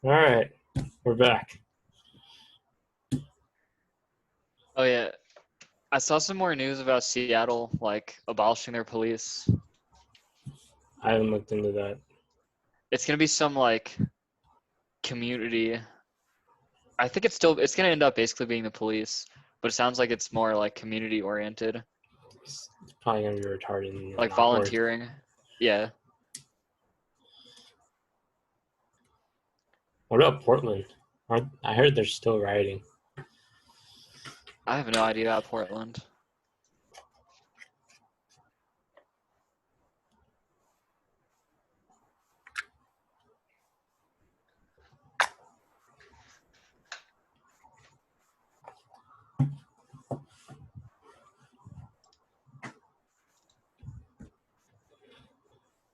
All right, we're back. Oh yeah, I saw some more news about Seattle, like abolishing their police. I haven't looked into that. It's gonna be some like community. I think it's gonna end up basically being the police, but it sounds like it's more like community oriented, It's probably gonna be retarded and like not work. volunteering. Yeah, What about Portland? I heard they're still rioting. I have no idea about Portland.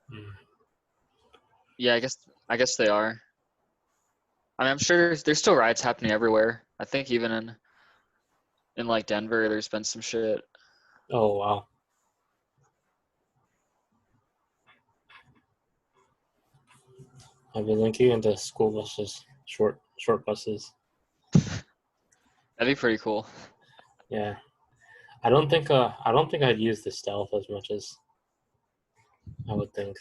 Hmm. Yeah, I guess they are. I mean, I'm sure there's still riots happening everywhere. I think even in like Denver, there's been some shit. Oh wow, I've been looking into school buses, short buses. That'd be pretty cool. Yeah, I don't think I'd use the stealth as much as I would think.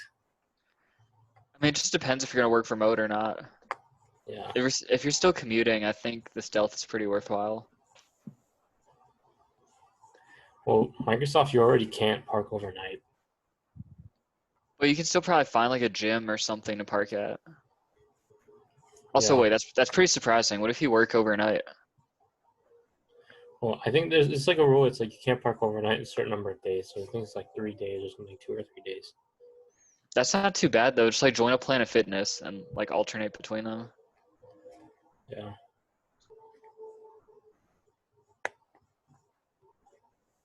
I mean, it just depends if you're gonna work remote or not. Yeah. If you're still commuting, I think the stealth is pretty worthwhile. Well, Microsoft, you already can't park overnight. But you can still probably find like a gym or something to park at. Also, Yeah. wait, that's pretty surprising. What if you work overnight? Well, I think it's like a rule. It's like you can't park overnight a certain number of days. So I think it's like 3 days or something, 2 or 3 days. That's not too bad though. Just like join a Planet Fitness and like alternate between them. Yeah.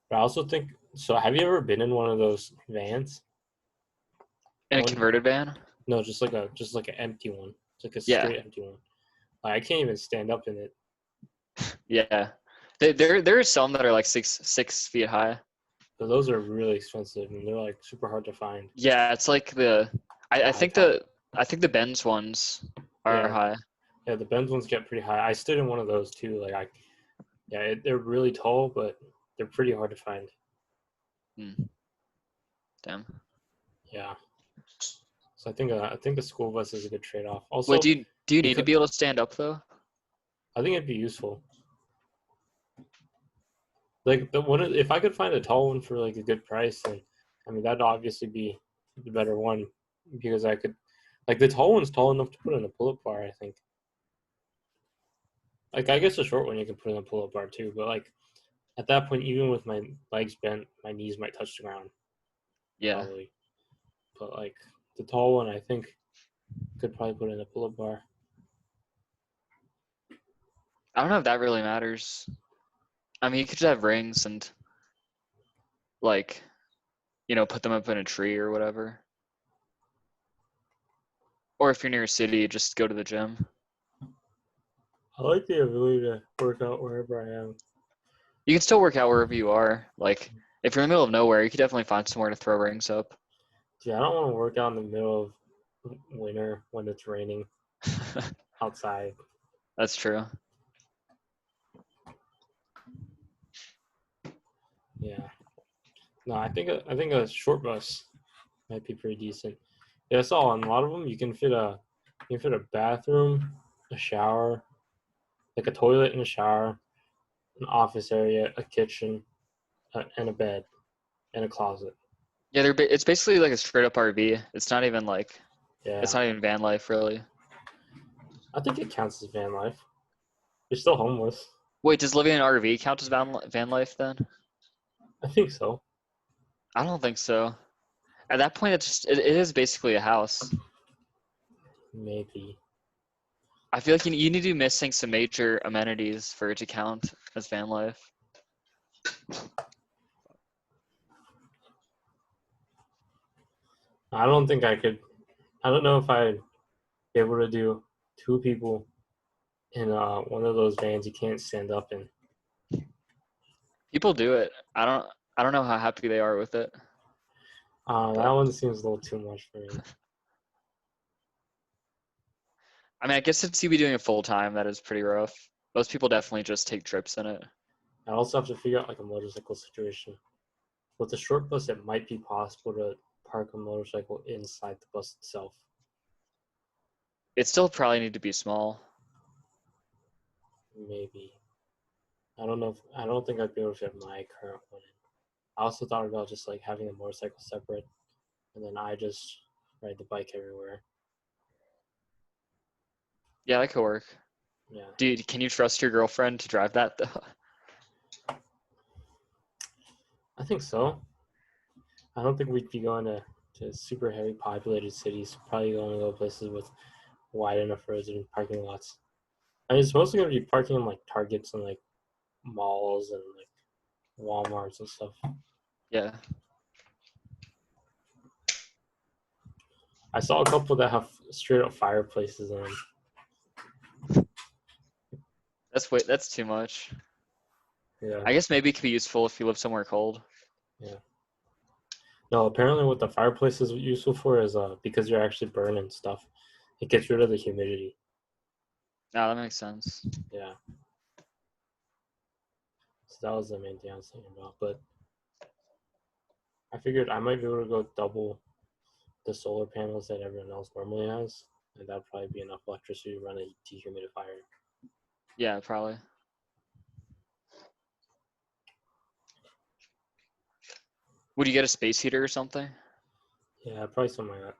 But I also think so. Have you ever been in one of those vans? In a One? converted van? No, just like an empty one. It's like a Yeah, straight empty one. Like, I can't even stand up in it. yeah. There are some that are like six feet high. But those are really expensive and they're like super hard to find. Yeah, it's like I, The I high think top. the Benz ones are Yeah, high. yeah. The Benz ones get pretty high. I stood in one of those too. Yeah, they're really tall, but they're pretty hard to find. Hmm, damn. Yeah. So I think the school bus is a good trade off. Wait, Also, do you need to because be able to stand up though? I think it'd be useful. Like the one, if I could find a tall one for like a good price, then I mean that'd obviously be the better one because I could, like the tall one's tall enough to put in a pull-up bar. I think. Like I guess the short one you can put in a pull-up bar too, but like at that point, even with my legs bent, my knees might touch the ground Yeah. probably. But like the tall one, I think could probably put in a pull-up bar. I don't know if that really matters. I mean, you could just have rings and like, put them up in a tree or whatever. Or if you're near a city, just go to the gym. I like the ability to work out wherever I am. You can still work out wherever you are. Like, if you're in the middle of nowhere, you could definitely find somewhere to throw rings up. See, I don't want to work out in the middle of winter when it's raining outside. That's true. Yeah. No, I think a short bus might be pretty decent. Yeah, I saw on a lot of them you can fit a bathroom, a shower, like a toilet and a shower, an office area, a kitchen, and a bed and a closet. Yeah, it's basically like a straight up RV. It's Yeah, not even van life really. I think it counts as van life. You're still homeless. Wait, does living in an RV count as van life then? I think so. I don't think so. At that point, it is basically a house. Maybe. I feel like you need to be missing some major amenities for it to count as van life. I don't think I could. I don't know if I'd be able to do two people in one of those vans you can't stand up in. People do it. I don't know how happy they are with it, That but one seems a little too much for me. I mean, I guess since you'd be doing it full time, that is pretty rough. Most people definitely just take trips in it. I also have to figure out like a motorcycle situation. With the short bus, it might be possible to park a motorcycle inside the bus itself. It still probably need to be small. Maybe. I don't know. I don't think I'd be able to fit my current one in. I also thought about just like having the motorcycle separate, and then I just ride the bike everywhere. Yeah, that could work. Yeah. Can you trust your girlfriend to drive that though? I think so. I don't think we'd be going to super heavy populated cities. Probably going to go places with wide enough roads and parking lots. I mean, it's mostly going to be parking in like Targets and like malls and like Walmarts and stuff. Yeah. I saw a couple that have straight up fireplaces in them. That's too much. Yeah. I guess maybe it could be useful if you live somewhere cold. Yeah. No, apparently what the fireplace is useful for is because you're actually burning stuff. It gets rid of the humidity. No, that makes sense. Yeah. So that was the main thing I was thinking about. But I figured I might be able to go double the solar panels that everyone else normally has, and that'd probably be enough electricity to run a dehumidifier. Yeah, probably. Would you get a space heater or something? Yeah, probably something like that.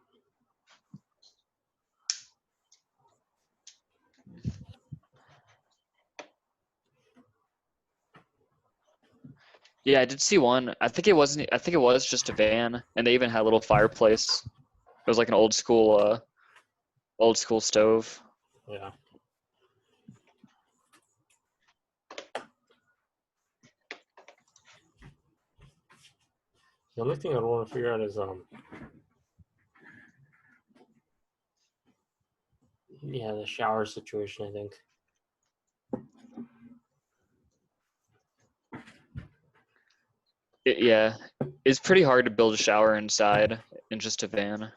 Yeah, I did see one. I think it wasn't. I think it was just a van, and they even had a little fireplace. It was like an old school stove. Yeah. The only thing I want to figure out is yeah, the shower situation. I think. Yeah, it's pretty hard to build a shower inside in just a van.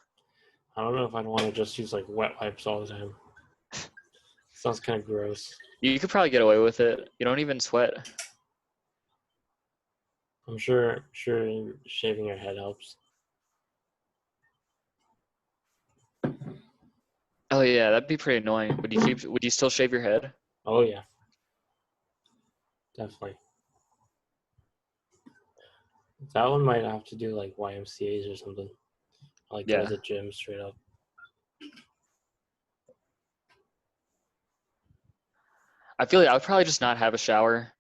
I don't know if I'd want to just use like wet wipes all the time. Sounds kind of gross. You could probably get away with it. You don't even sweat. I'm sure shaving your head helps. Oh yeah, that'd be pretty annoying. Would you still shave your head? Oh yeah, definitely. That one might have to do like YMCA's or something. Like go to Yeah. the gym straight up. I feel like I would probably just not have a shower.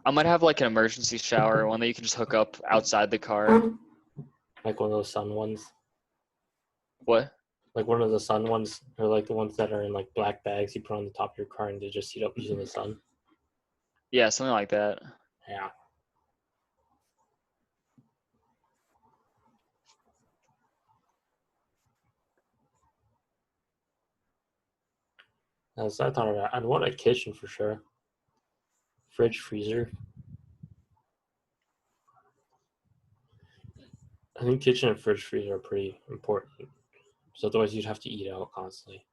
I might have like an emergency shower, one that you can just hook up outside the car. Like one of those sun ones. What? Like one of the sun ones, or like the ones that are in like black bags you put on the top of your car and they just heat up using the sun. Yeah, something like that. Yeah. As I thought about, I'd want a kitchen for sure. Fridge, freezer. I think kitchen and fridge, freezer are pretty important. So otherwise, you'd have to eat out constantly.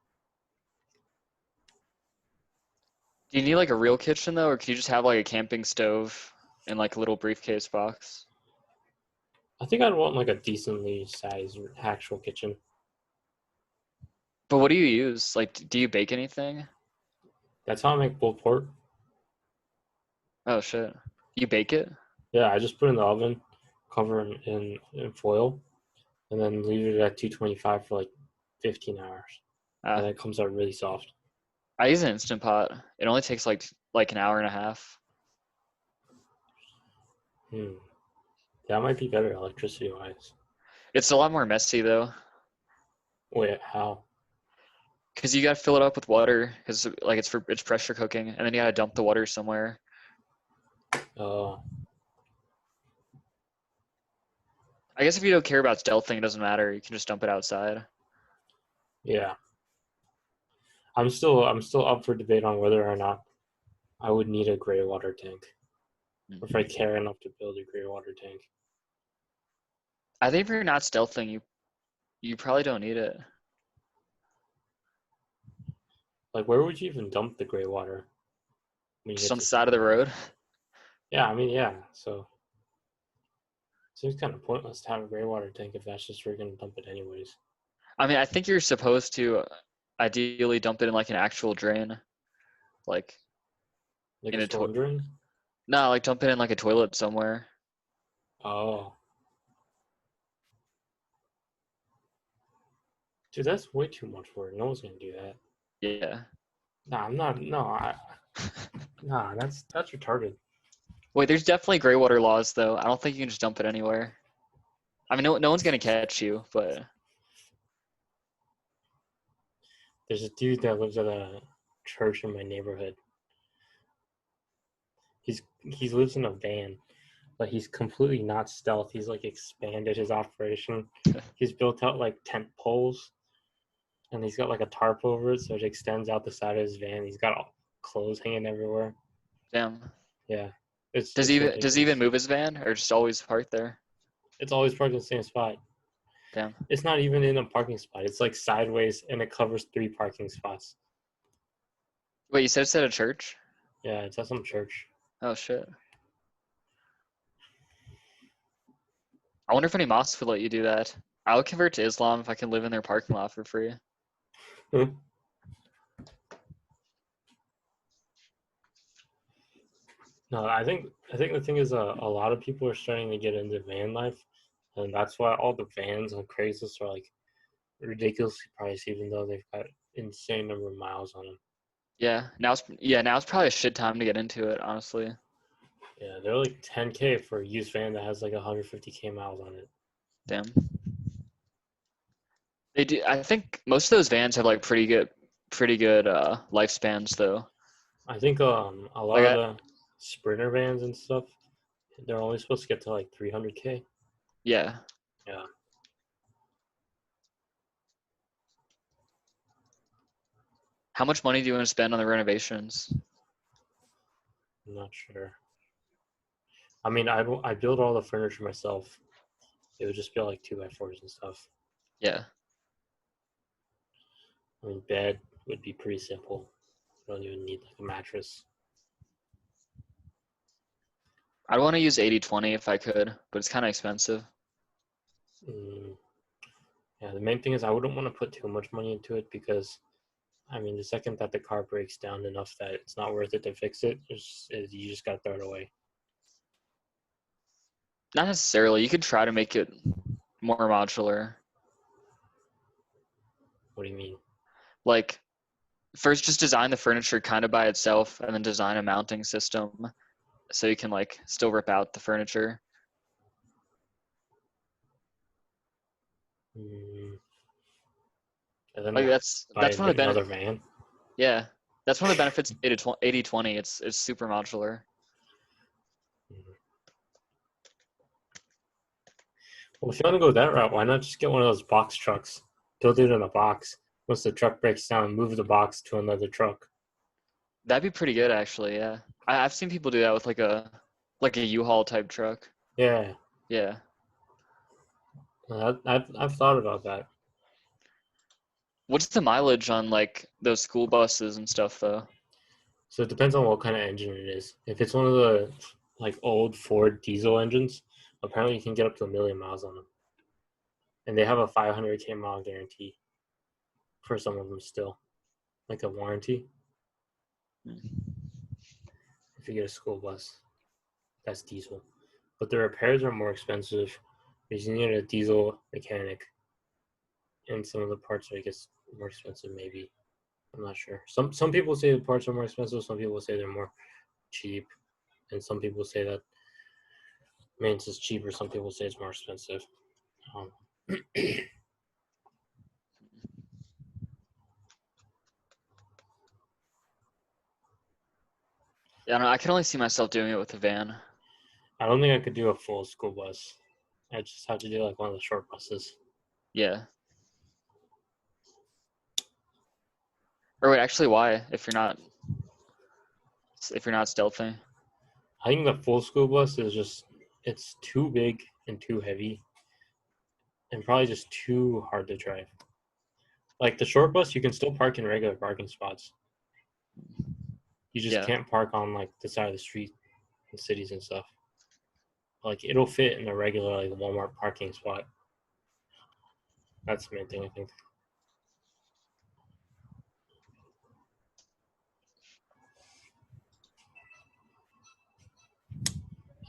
Do you need like a real kitchen though, or can you just have like a camping stove and like a little briefcase box? I think I'd want like a decently sized actual kitchen. But what do you use? Like, do you bake anything? That's how I make pulled pork. Oh shit. You bake it? Yeah, I just put it in the oven, cover it in foil, and then leave it at 225 for like 15 hours. And Uh, then it comes out really soft. I use an Instant Pot. It only takes like an hour and a half. Hmm. That might be better electricity wise. It's a lot more messy though, Wait, how? because you gotta fill it up with water, because like it's pressure cooking, and then you gotta dump the water somewhere. Uh, I guess if you don't care about stealthing, it doesn't matter. You can just dump it outside. yeah. I'm still up for debate on whether or not I would need a gray water tank, or if I care enough to build a gray water tank. I think if you're not stealthing, you probably don't need it. Like, where would you even dump the gray water when you Just get on the to? side of the road. Yeah, I mean, yeah. So it seems kind of pointless to have a gray water tank if that's just where you're gonna dump it anyways. I mean, I think you're supposed to ideally dump it in like an actual drain, like Like in a a toilet. storm drain. No, like dump it in like a toilet somewhere. Oh, dude, that's way too much work. No one's gonna do that. Yeah. Nah, I'm not. No, nah, that's retarded. Wait, there's definitely gray water laws though. I don't think you can just dump it anywhere. I mean, no one's gonna catch you, but There's a dude that lives at a church in my neighborhood. He lives in a van, but he's completely not stealth. He's like expanded his operation. He's built out like tent poles, and he's got like a tarp over it, so it extends out the side of his van. He's got all clothes hanging everywhere. damn. Yeah, it's Does he it's even does he ridiculous. even move his van or just always parked there? It's always parked in the same spot. Damn. It's not even in a parking spot. It's like sideways, and it covers 3 parking spots. Wait, you said it's at a church? Yeah, it's at some church. Oh shit. I wonder if any mosques would let you do that. I would convert to Islam if I can live in their parking lot for free. No, I think the thing is a lot of people are starting to get into van life, and that's why all the vans on Craigslist are like ridiculously priced, even though they've got insane number of miles on them. Now it's probably a shit time to get into it, honestly. Yeah, they're like 10K for a used van that has like 150K miles on it. Damn. They do. I think most of those vans have like pretty good lifespans though. I think a lot Like of I, the Sprinter vans and stuff, they're only supposed to get to like 300K. yeah. Yeah, How much money do you want to spend on the renovations? I'm not sure. I mean, I build all the furniture myself. It would just be like 2x4s and stuff. Yeah. I mean, bed would be pretty simple. You don't even need like a mattress. I'd want to use 80/20 if I could, but it's kind of expensive. Mm, yeah, the main thing is I wouldn't want to put too much money into it because, I mean, the second that the car breaks down enough that it's not worth it to fix it, you just got to throw it away. Not necessarily. You could try to make it more modular. What do you mean? Like first just design the furniture kind of by itself and then design a mounting system so you can like still rip out the furniture. Mm, and then Like buy that's one of the another van. yeah. That's one of the benefits of 80/20. It's super modular. Mm. Well, if you want to go that route, why not just get one of those box trucks? Build it in a box. Once the truck breaks down, move the box to another truck. That'd be pretty good actually, yeah. I've seen people do that with like a U-Haul type truck. Yeah, Yeah. I've thought about that. What's the mileage on like those school buses and stuff though? So it depends on what kind of engine it is. If it's one of the like old Ford diesel engines, apparently you can get up to 1,000,000 miles on them, and they have a 500K mile guarantee for some of them still, like a warranty. If you get a school bus, that's diesel, but the repairs are more expensive because you need a diesel mechanic, and some of the parts are, I guess, more expensive. Maybe I'm not sure. Some people say the parts are more expensive. Some people say they're more cheap, and some people say that maintenance is cheaper. Some people say it's more expensive. Um, Yeah, I don't know, I can only see myself doing it with a van. I don't think I could do a full school bus. I just have to do like one of the short buses. Yeah. Or wait, actually why? If you're not stealthing. I think the full school bus is just it's too big and too heavy, and probably just too hard to drive. Like the short bus, you can still park in regular parking spots. You just Yeah. can't park on like the side of the street in cities and stuff. Like it'll fit in a regular like Walmart parking spot. That's the main thing, I think.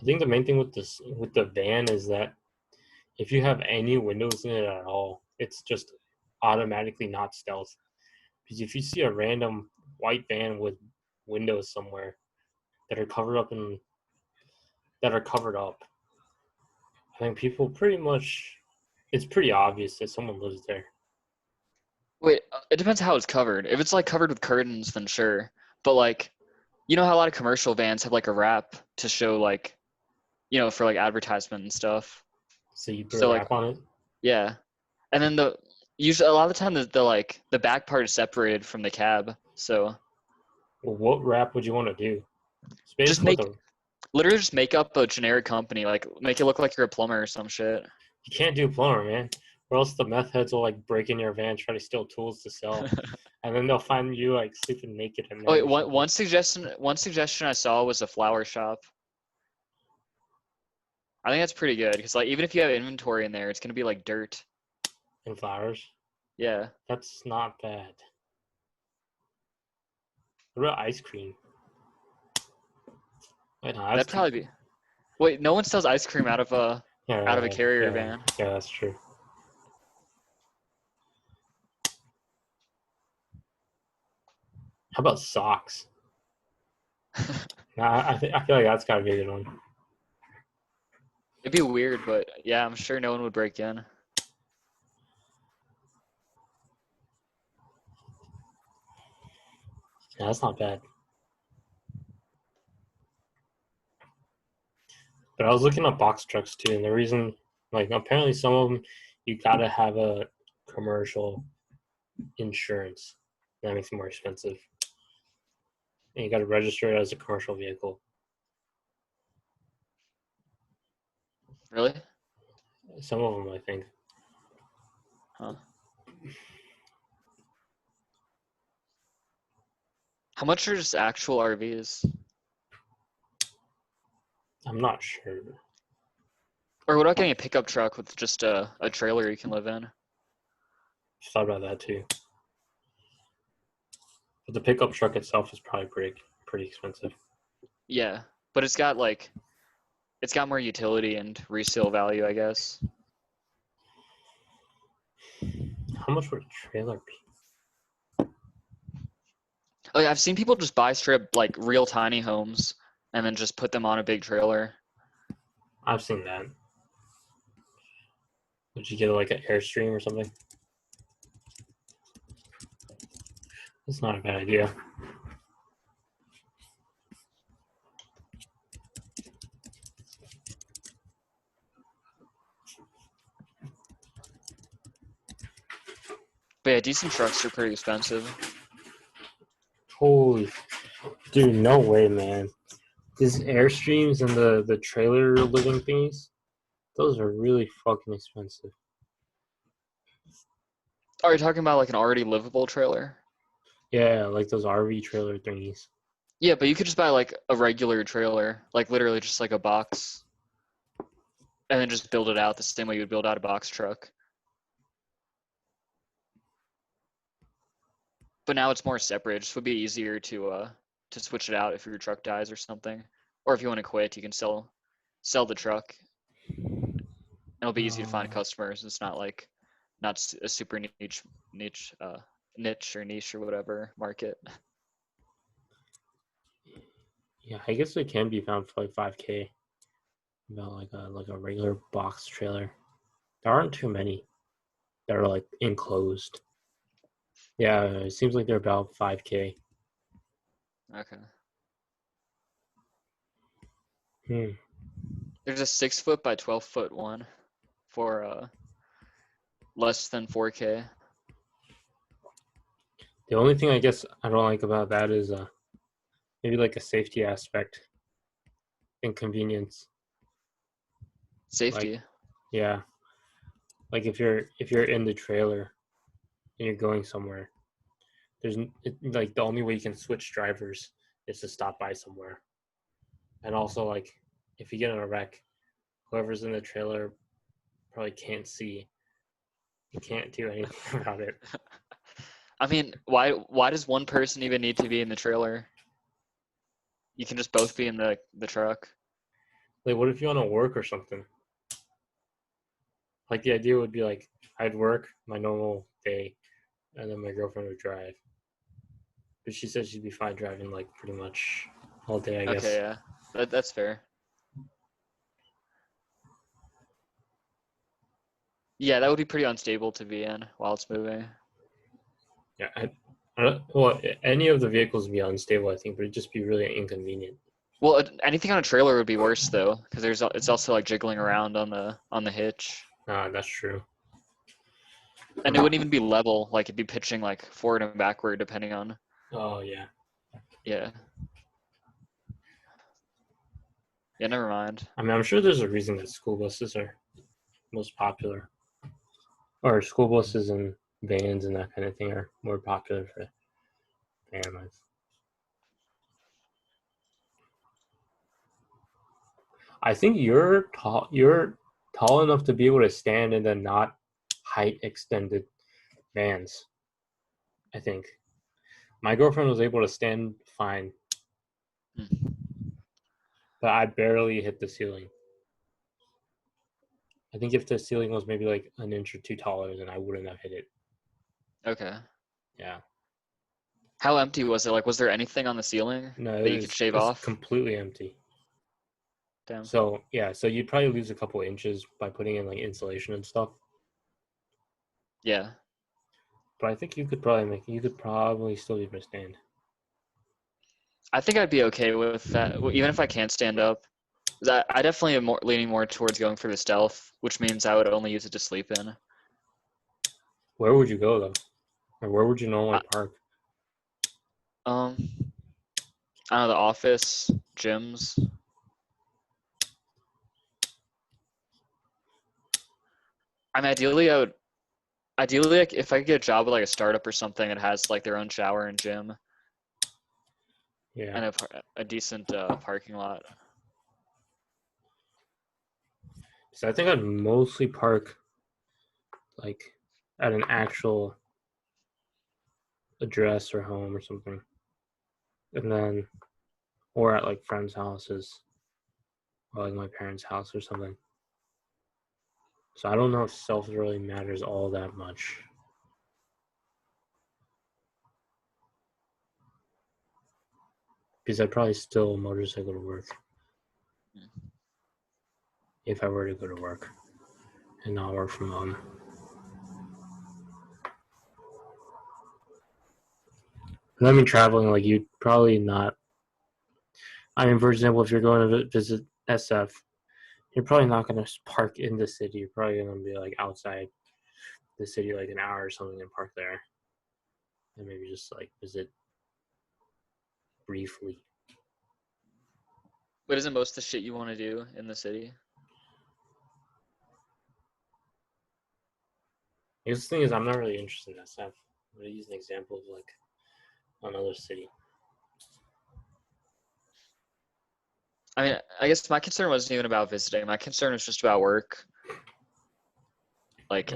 I think the main thing with the van is that if you have any windows in it at all, it's just automatically not stealth. Because if you see a random white van with windows somewhere that are covered up I think people pretty much it's pretty obvious that someone lives there. Wait, it depends how it's covered. If it's like covered with curtains, then sure. But like, you know how a lot of commercial vans have like a wrap to show like, for like advertisement and stuff. So you put a So like, wrap on it. yeah. And then usually a lot of the time the back part is separated from the cab. So Well, what wrap would you want to do? It's just basically literally just make up a generic company, like make it look like you're a plumber or some shit. you can't do plumber, man, or else the meth heads will like break in your van, try to steal tools to sell, and then they'll find you like sleeping naked at Oh night. wait, one suggestion I saw was a flower shop. I think that's pretty good because like even if you have inventory in there, it's gonna be like dirt. And flowers. Yeah. That's not bad. What about ice cream? Wait, no, That'd probably be. Wait, no one sells ice cream out of a carrier yeah, van. yeah, that's true. How about socks? I feel like that's gotta be a good one. It'd be weird, but yeah, I'm sure no one would break in. Yeah, that's not bad. But I was looking at box trucks too, and the reason, like, apparently some of them, you gotta have a commercial insurance. That makes it more expensive. And you gotta register it as a commercial vehicle. Really? Some of them, I think. Huh. How much are just actual RVs? I'm not sure. Or what about getting a pickup truck with just a trailer you can live in? Thought about that too. But the pickup truck itself is probably pretty expensive. Yeah, but it's got more utility and resale value, I guess. How much would a trailer be? Oh yeah, I've seen people just buy strip like real tiny homes and then just put them on a big trailer. I've seen that. Would you get like an Airstream or something? That's not a bad idea. But yeah, decent trucks are pretty expensive. Holy, dude, no way, man. These Airstreams and the trailer living thingies, those are really fucking expensive. Are you talking about like an already livable trailer? Yeah, like those RV trailer thingies. Yeah, but you could just buy like a regular trailer, like literally just like a box, and then just build it out the same way you would build out a box truck. But now it's more separate. It just would be easier to switch it out if your truck dies or something, or if you want to quit, you can sell the truck. And it'll be easy to find customers. It's not like a super niche or whatever market. Yeah, I guess it can be found for like 5K. About like a regular box trailer. There aren't too many that are like enclosed. Yeah, it seems like they're about 5K. Okay. Hmm. There's a 6 foot by 12 foot one for less than 4K. The only thing I guess I don't like about that is maybe like a safety aspect and convenience. Safety. Like, yeah, like if you're in the trailer and you're going somewhere, like the only way you can switch drivers is to stop by somewhere. And also, like, if you get in a wreck, whoever's in the trailer probably can't see. You can't do anything about it. I mean, why does one person even need to be in the trailer? You can just both be in the truck. Like, what if you want to work or something? Like, the idea would be like, I'd work my normal day, and then my girlfriend would drive. But she said she'd be fine driving, like, pretty much all day, I guess. Okay, yeah, that's fair. Yeah, that would be pretty unstable to be in while it's moving. Yeah, I don't, well, any of the vehicles would be unstable, I think, but it'd just be really inconvenient. Well, anything on a trailer would be worse though, because it's also like jiggling around on the hitch, That's true. and it wouldn't even be level. Like it'd be pitching like forward and backward depending on. Oh, yeah. Yeah. Yeah, never mind. I mean, I'm sure there's a reason that school buses are most popular. Or school buses and vans and that kind of thing are more popular for van life. I think you're tall enough to be able to stand in the not height extended vans. I think my girlfriend was able to stand fine, but I barely hit the ceiling. I think if the ceiling was maybe like an inch or two taller, then I wouldn't have hit it. Okay. Yeah. How empty was it? Like, was there anything on the ceiling No, that you could shave it's off? completely empty. Damn. So yeah, so you'd probably lose a couple inches by putting in like insulation and stuff. Yeah. But I think you could probably still be able to stand. I think I'd be okay with that, even if I can't stand up. 'Cause I definitely am leaning more towards going for the stealth, which means I would only use it to sleep in. Where would you go though? Or where would you normally park? I don't know, the office, gyms. I mean, ideally, like, if I could get a job with like a startup or something that has like their own shower and gym Yeah. and a decent parking lot. So I think I'd mostly park like at an actual address or home or something. And then or at like friends' houses or like my parents' house or something. So I don't know if stealth really matters all that much. Because I'd probably still motorcycle to work. If I were to go to work and not work from home. And I mean traveling, like you'd probably not. I mean, for example, if you're going to visit SF, you're probably not going to park in the city. You're probably going to be like outside the city, like an hour or something, and park there, and maybe just like visit briefly. What isn't most of the shit you want to do in the city? I guess the thing is, I'm not really interested in SF. I'm going to use an example of like another city. I mean, I guess my concern wasn't even about visiting. My concern was just about work. Like,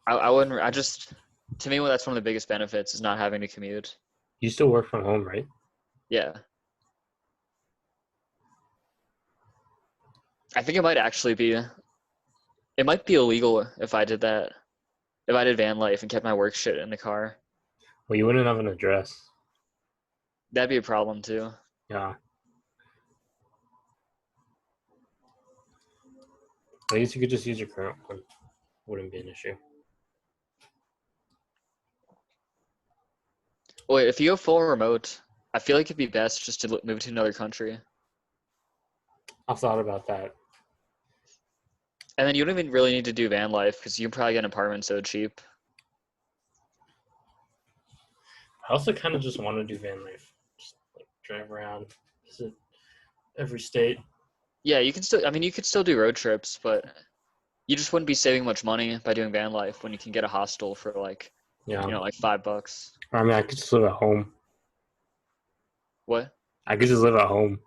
I wouldn't. I just, to me, well, that's one of the biggest benefits is not having to commute. You still work from home, right? Yeah. I think it might actually be. It might be illegal if I did that. If I did van life and kept my work shit in the car, Well, you wouldn't have an address. that'd be a problem too. Yeah. I guess you could just use your current one. Wouldn't be an issue. Wait, if you go full remote, I feel like it'd be best just to move to another country. I've thought about that. And then you don't even really need to do van life because you can probably get an apartment so cheap. I also kind of just want to do van life. Just like drive around, visit every state. Yeah, you can still. I mean, you could still do road trips, but you just wouldn't be saving much money by doing van life when you can get a hostel for like, Yeah. like $5. I mean, I could just live at home. What? I could just live at home,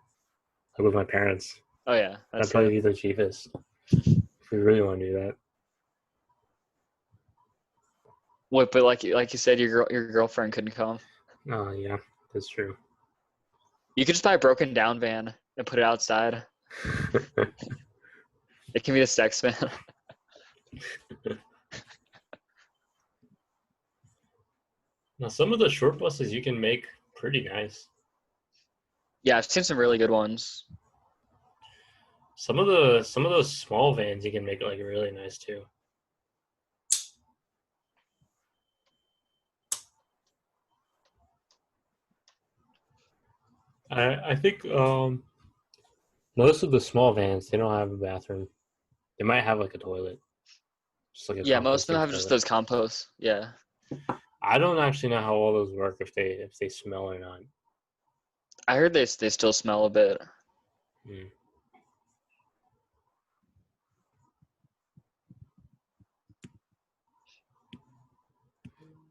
like with my parents. Oh yeah, That'd that's probably it. be the cheapest if we really want to do that. What? But like you said, your girlfriend couldn't come. Oh yeah, that's true. You could just buy a broken down van and put it outside. It can be a sex van. Now some of the short buses you can make pretty nice. Yeah, I've seen some really good ones. Some of those small vans you can make like really nice too. I think most of the small vans they don't have a bathroom. They might have like a toilet, just like a Yeah, most of them composting have just toilet. those composts. Yeah. I don't actually know how all those work if they smell or not. I heard they still smell a bit. Hmm.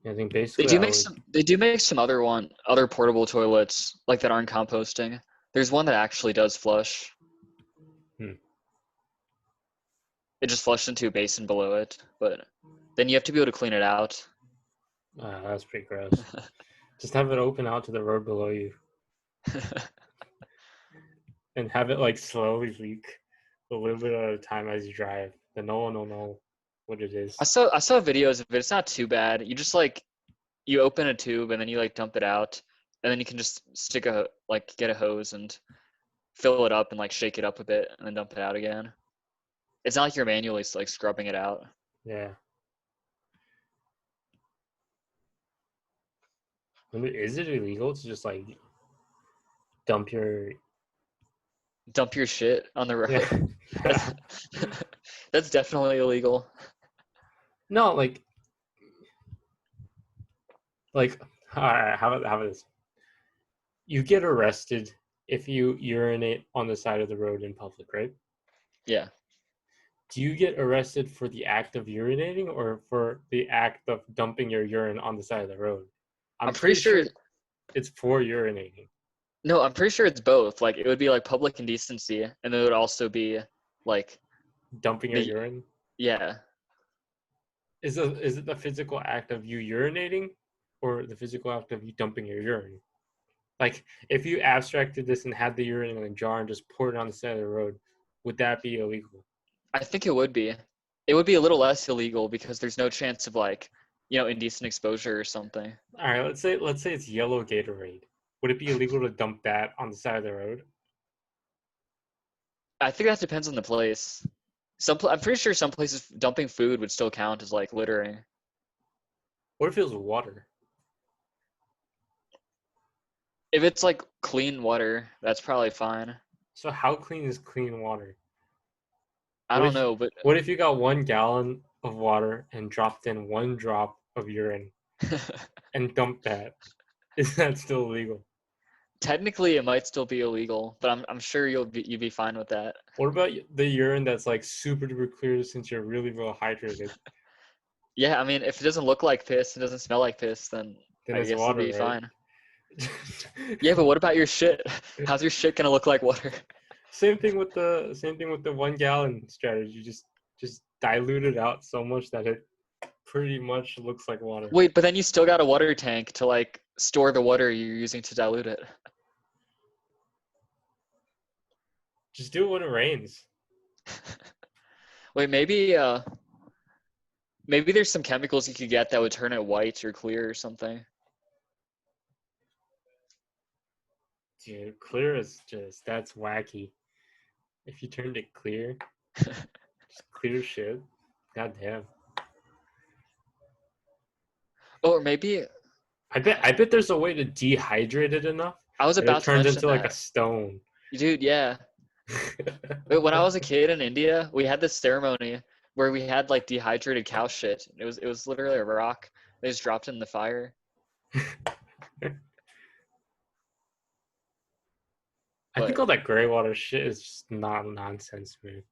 I think basically I would. They do make some other portable toilets like that aren't composting. There's one that actually does flush. Hmm. It just flushed into a basin below it, but then you have to be able to clean it out. That's pretty gross. Just have it open out to the road below you and have it like slowly leak a little bit at a time as you drive. Then no one will know what it is. I saw videos of it. It's not too bad. You just you open a tube and then you dump it out, and then you can just get a hose and fill it up and shake it up a bit and then dump it out again. It's not like you're manually scrubbing it out. Yeah. I mean, is it illegal to just like dump your Dump your shit on the yeah? road. That's definitely illegal. No, like all right, how about this? You get arrested if you urinate on the side of the road in public, right? Yeah. Do you get arrested for the act of urinating or for the act of dumping your urine on the side of the road? I'm I'm pretty pretty sure sure it's for urinating. No, I'm pretty sure it's both. It would be public indecency, and then it would also be like Dumping your the urine? yeah. Is it the physical act of you urinating or the physical act of you dumping your urine? Like if you abstracted this and had the urine in a jar and just poured it on the side of the road, would that be illegal? I think it would be. It would be a little less illegal because there's no chance of indecent exposure or something. All right, let's say it's yellow Gatorade. Would it be illegal to dump that on the side of the road? I think that depends on the place. I'm pretty sure some places dumping food would still count as littering. What if it was water? If it's clean water, that's probably fine. So how clean is clean water? I don't know, but What if you got 1 gallon of water and dropped in 1 drop of urine and dumped that? Is that still illegal? technically it might still be illegal, but I'm sure you'd be fine with that. What about the urine that's like super duper clear since you're really well hydrated? Yeah, I mean, if it doesn't look like piss, it doesn't smell like piss, then Then I it's guess it'd water, be right? fine. Yeah, but what about your shit? How's your shit gonna look like water? Same thing with the 1 gallon strategy. Just dilute it out so much that it pretty much looks like water. Wait, but then you still got a water tank to store the water you're using to dilute it. Just do it when it rains. Wait, maybe there's some chemicals you could get that would turn it white or clear or something. Dude, clear is just that's wacky. If you turned it clear, just clear shit. God damn. Or maybe I bet there's a way to dehydrate it enough I was that it about to turns mention into like a that. stone. Dude, yeah. When I was a kid in India, we had this ceremony where we had dehydrated cow shit. It was literally a rock. They just dropped it in the fire. I think But all that gray water shit is just not nonsense, man.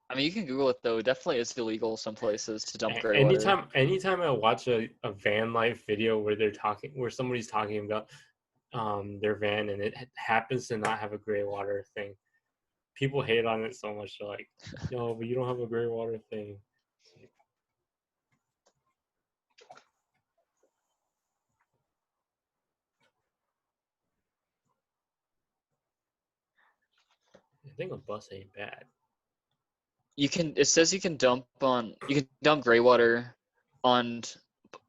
I mean, you can Google it though. It definitely is illegal some places to dump gray water. Anytime I watch a van life video where somebody's talking about their van and it happens to not have a gray water thing. People hate on it so much. They're like, "Yo, but you don't have a gray water thing." I think a bus ain't bad. It says you can dump gray water on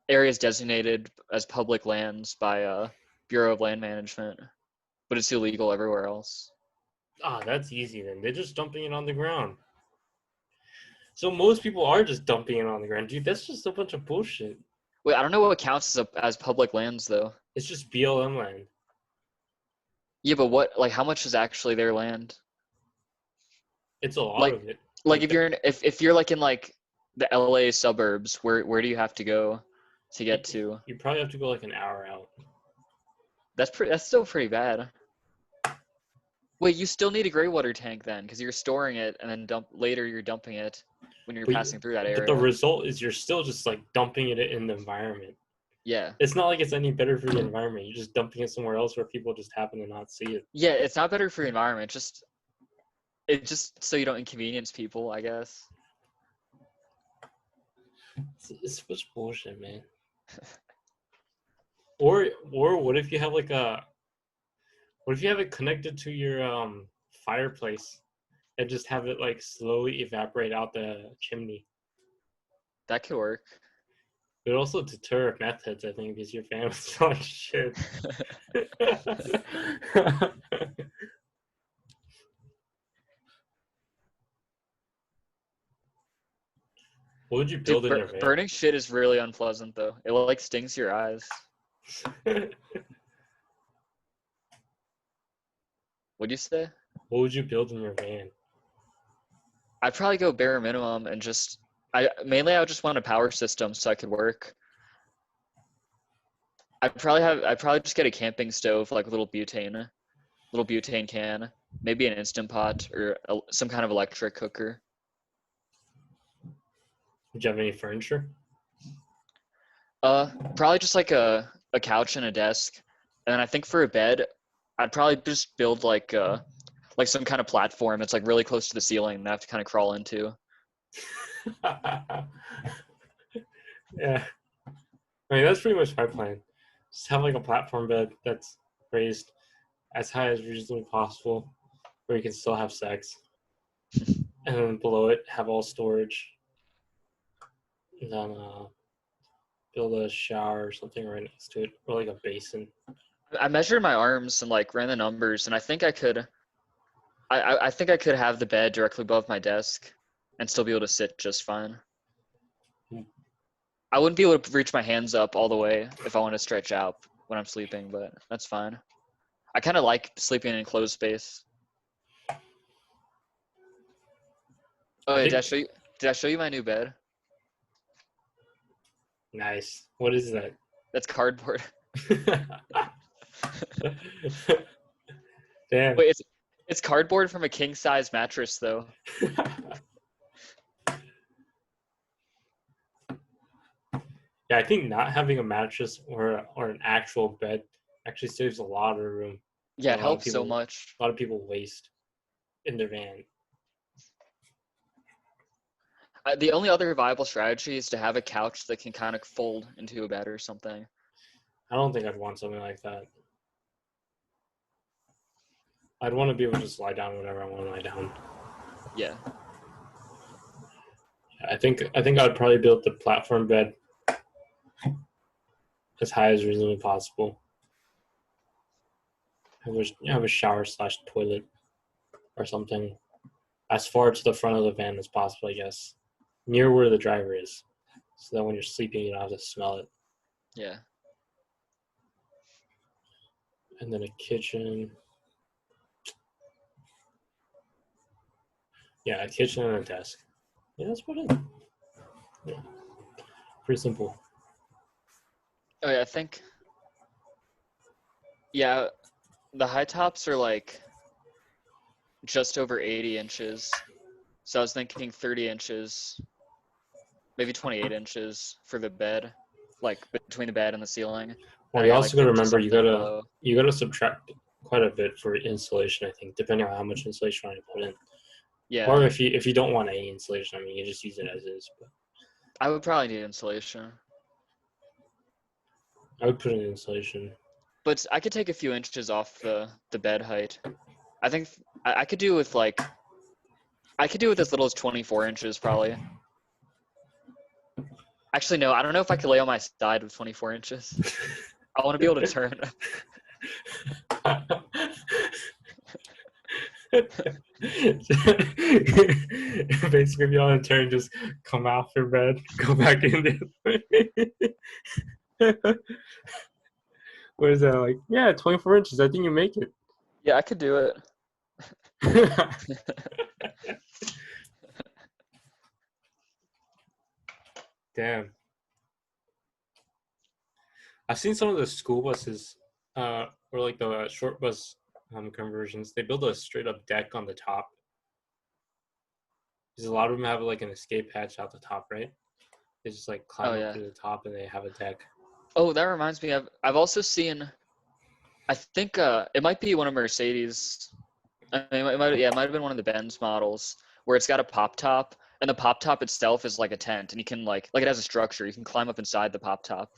areas designated as public lands by Bureau of Land Management, but it's illegal everywhere else. Ah, that's easy then. They're just dumping it on the ground. So most people are just dumping it on the ground. Dude, that's just a bunch of bullshit. Wait, I don't know what counts as public lands though. It's just BLM land. Yeah, but how much is actually their land? It's a lot Like, of it. like if you're like in like the LA suburbs, where do you have to go to get to? You probably have to go like an hour out. That's still pretty bad. Wait, you still need a gray water tank then, because you're storing it and then later you're dumping it when you're passing through that area. But the result is you're still just like dumping it in the environment. Yeah. It's not like it's any better for the environment. You're just dumping it somewhere else where people just happen to not see it. Yeah, it's not better for the environment. It's just so you don't inconvenience people, I guess. It's such bullshit, man. Or what if you have like what if you have it connected to your fireplace and just have it like slowly evaporate out the chimney? That could work. It would also deter meth heads, I think, because your family's on shit. What would you build in your van? Burning shit is really unpleasant though. It like stings your eyes. What'd you say? What would you build in your van? I'd probably go bare minimum and I would just want a power system so I could work. I'd probably just get a camping stove, like a little butane can, maybe an Instant Pot or some kind of electric cooker. Would you have any furniture? Probably just like a couch and a desk, and then I think for a bed, I'd probably just build like some kind of platform that's like really close to the ceiling that I have to kind of crawl into. Yeah, I mean that's pretty much my plan. Just have like a platform bed that's raised as high as reasonably possible, where you can still have sex, and then below it have all storage. And then build a shower or something right next to it, or like a basin. I measured my arms and like ran the numbers, and I think I could have the bed directly above my desk and still be able to sit just fine. I wouldn't be able to reach my hands up all the way if I want to stretch out when I'm sleeping, but that's fine. I kind of like sleeping in enclosed space. Oh, yeah, did I show you my new bed? Nice. What is that? That's cardboard. Damn. Wait, it's cardboard from a king size mattress though. Yeah, I think not having a mattress or an actual bed actually saves a lot of room. Yeah, it helps so much. A lot of people waste in their van. The only other viable strategy is to have a couch that can kind of fold into a bed or something. I don't think I'd want something like that. I'd want to be able to just lie down whenever I want to lie down. Yeah. I think I'd probably build the platform bed as high as reasonably possible. Have a shower / toilet or something as far to the front of the van as possible, I guess. Near where the driver is. So that when you're sleeping, you don't have to smell it. Yeah. And then a kitchen. Yeah, a kitchen and a desk. Yeah, that's what it is. Yeah. Pretty simple. Oh, yeah, I think. Yeah, the high tops are like just over 80 inches. So I was thinking 30 inches, maybe 28 inches for the bed, like between the bed and the ceiling. Well, I you got also like gotta 50 remember something below. you gotta subtract quite a bit for insulation. I think depending on how much insulation you want to put in, or Yeah, if you don't want any insulation, I mean you just use it as is. But I would probably need insulation. I would put in insulation. But I could take a few inches off the bed height. I think I could do with like I could do with as little as 24 inches probably. Actually, no, I don't know if I could lay on my side with 24 inches. I want to be able to turn. Basically, if you want to turn, just come off your bed, go back in. What is that like? Yeah, 24 inches. I think you make it. Yeah, I could do it. Damn. I've seen some of the school buses, or like the short bus conversions. They build a straight up deck on the top. Because a lot of them have like an escape hatch out the top, right? They just like Oh climb up yeah. to the top and they have a deck. Oh, that reminds me. I've also seen. I think it might be one of Mercedes. I mean, it might have been one of the Benz models where it's got a pop top, and the pop top itself is like a tent, and you can like it has a structure. You can climb up inside the pop top.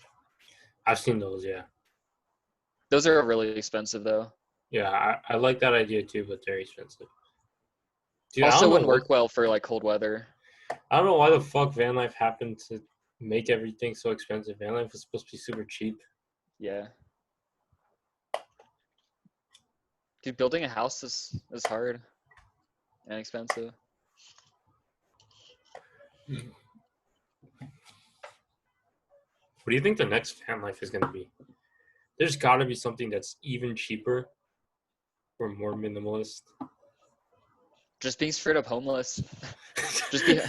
I've seen those, yeah. Those are really expensive though. Yeah, I like that idea too, but they're expensive. Dude, Also, wouldn't work well for like cold weather. I don't know why the fuck van life happened to make everything so expensive. Van life was supposed to be super cheap. Yeah. Dude, building a house is hard and expensive. What do you think the next van life is going to be? There's got to be something that's even cheaper or more minimalist. Just being straight up homeless. Just be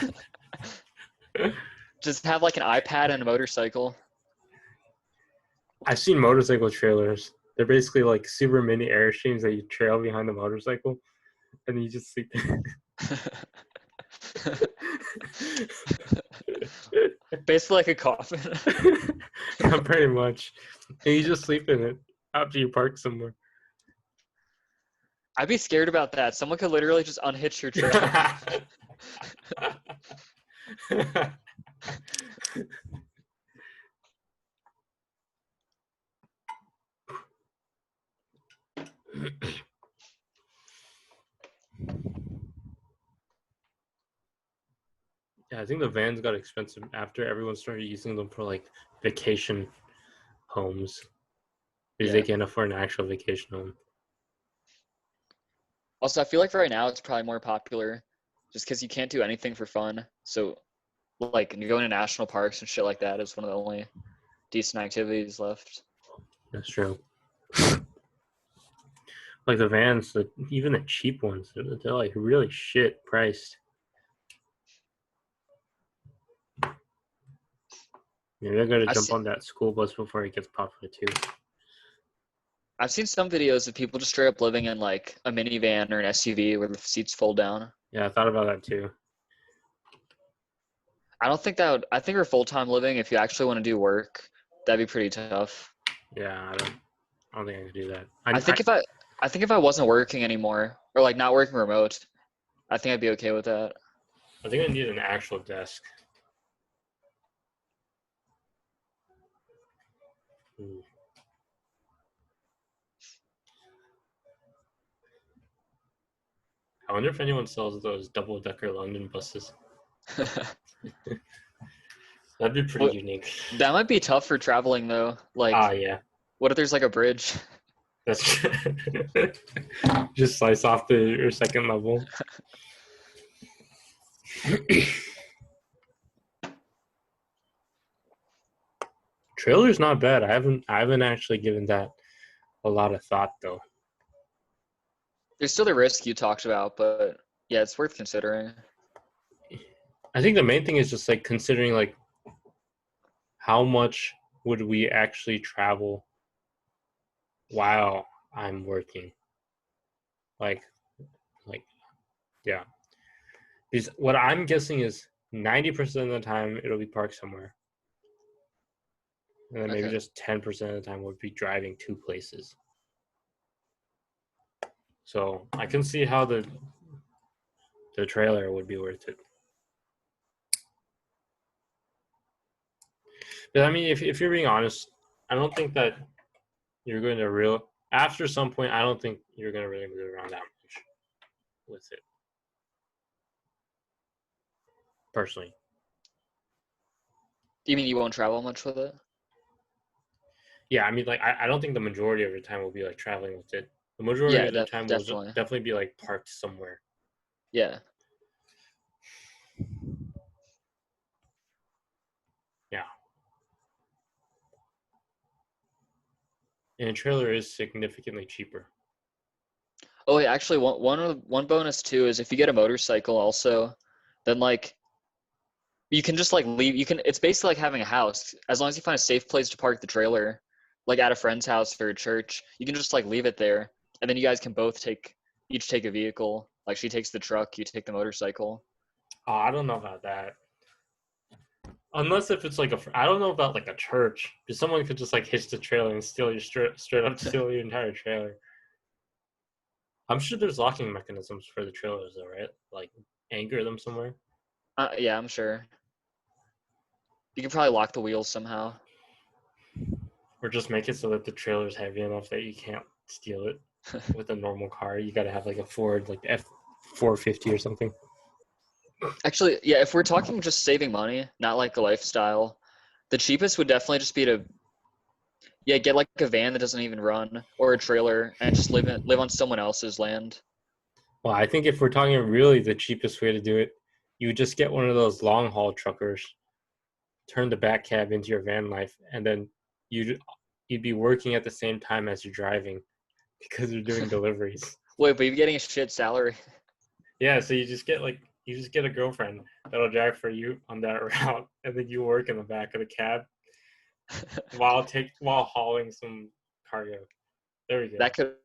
just have like an iPad and a motorcycle. I've seen motorcycle trailers. They're basically like super mini Airstreams that you trail behind the motorcycle, and then you just sleep. Basically like a coffin. Yeah, pretty much. And you just sleep in it after you park somewhere. I'd be scared about that. Someone could literally just unhitch your truck. Yeah, I think the vans got expensive after everyone started using them for like vacation homes because they Yeah. can't afford an actual vacation home. Also, I feel like right now it's probably more popular just because you can't do anything for fun. So, like, you go into national parks and shit like that is one of the only decent activities left. That's true. Like the vans, even the cheap ones, they're like really shit priced. Maybe I gotta I've jump seen, on that school bus before it gets popular too. I've seen some videos of people just straight up living in like a minivan or an SUV where the seats fold down. Yeah, I thought about that too. I don't think that would, I think for full-time living, if you actually want to do work, that'd be pretty tough. Yeah, I don't think I could do that. I think if I wasn't working anymore or like not working remote, I think I'd be okay with that. I think I need an actual desk. I wonder if anyone sells those double-decker London buses. That'd be pretty Well, unique. that might be tough for traveling though. Like, Yeah. what if there's like a bridge? That's just slice off your second level. Trailer's not bad. I haven't actually given that a lot of thought though. There's still the risk you talked about, but yeah, it's worth considering. I think the main thing is just like considering like how much would we actually travel while I'm working? Like yeah. Because what I'm guessing is 90% of the time it'll be parked somewhere. and then maybe Okay. just 10% of the time would be driving to places. So I can see how the trailer would be worth it. But I mean, if you're being honest, I don't think that you're going to after some point, I don't think you're going to really move around that much with it. Personally. You mean you won't travel much with it? Yeah, I mean, like, I don't think the majority of your time will be like traveling with it. The majority Yeah, of the time will definitely. definitely be like parked somewhere. Yeah. Yeah. And a trailer is significantly cheaper. Oh, wait, actually, one bonus too is if you get a motorcycle also, then like you can just like leave. You can. It's basically like having a house. As long as you find a safe place to park the trailer, like at a friend's house or a church, you can just like leave it there, and then you guys can both each take a vehicle. Like she takes the truck, you take the motorcycle. Oh, I don't know about that. Unless if it's like I don't know about like a church, because someone could just like hitch the trailer and steal your straight up steal your entire trailer. I'm sure there's locking mechanisms for the trailers though, right? Like anchor them somewhere, Yeah, I'm sure. You can probably lock the wheels somehow. or just make it so that the trailer's heavy enough that you can't steal it. With a normal car, you got to have like a Ford, like F450 or something. Actually, yeah, if we're talking just saving money, not like a lifestyle, the cheapest would definitely just be to get like a van that doesn't even run or a trailer and just live on someone else's land. Well, I think if we're talking really the cheapest way to do it, you would just get one of those long haul truckers, turn the back cab into your van life, and then you'd you'd be working at the same time as you're driving because you're doing deliveries. Wait, but you're getting a shit salary. Yeah, so you just get a girlfriend that'll drive for you on that route, and then you work in the back of the cab while hauling some cargo. There we go. That could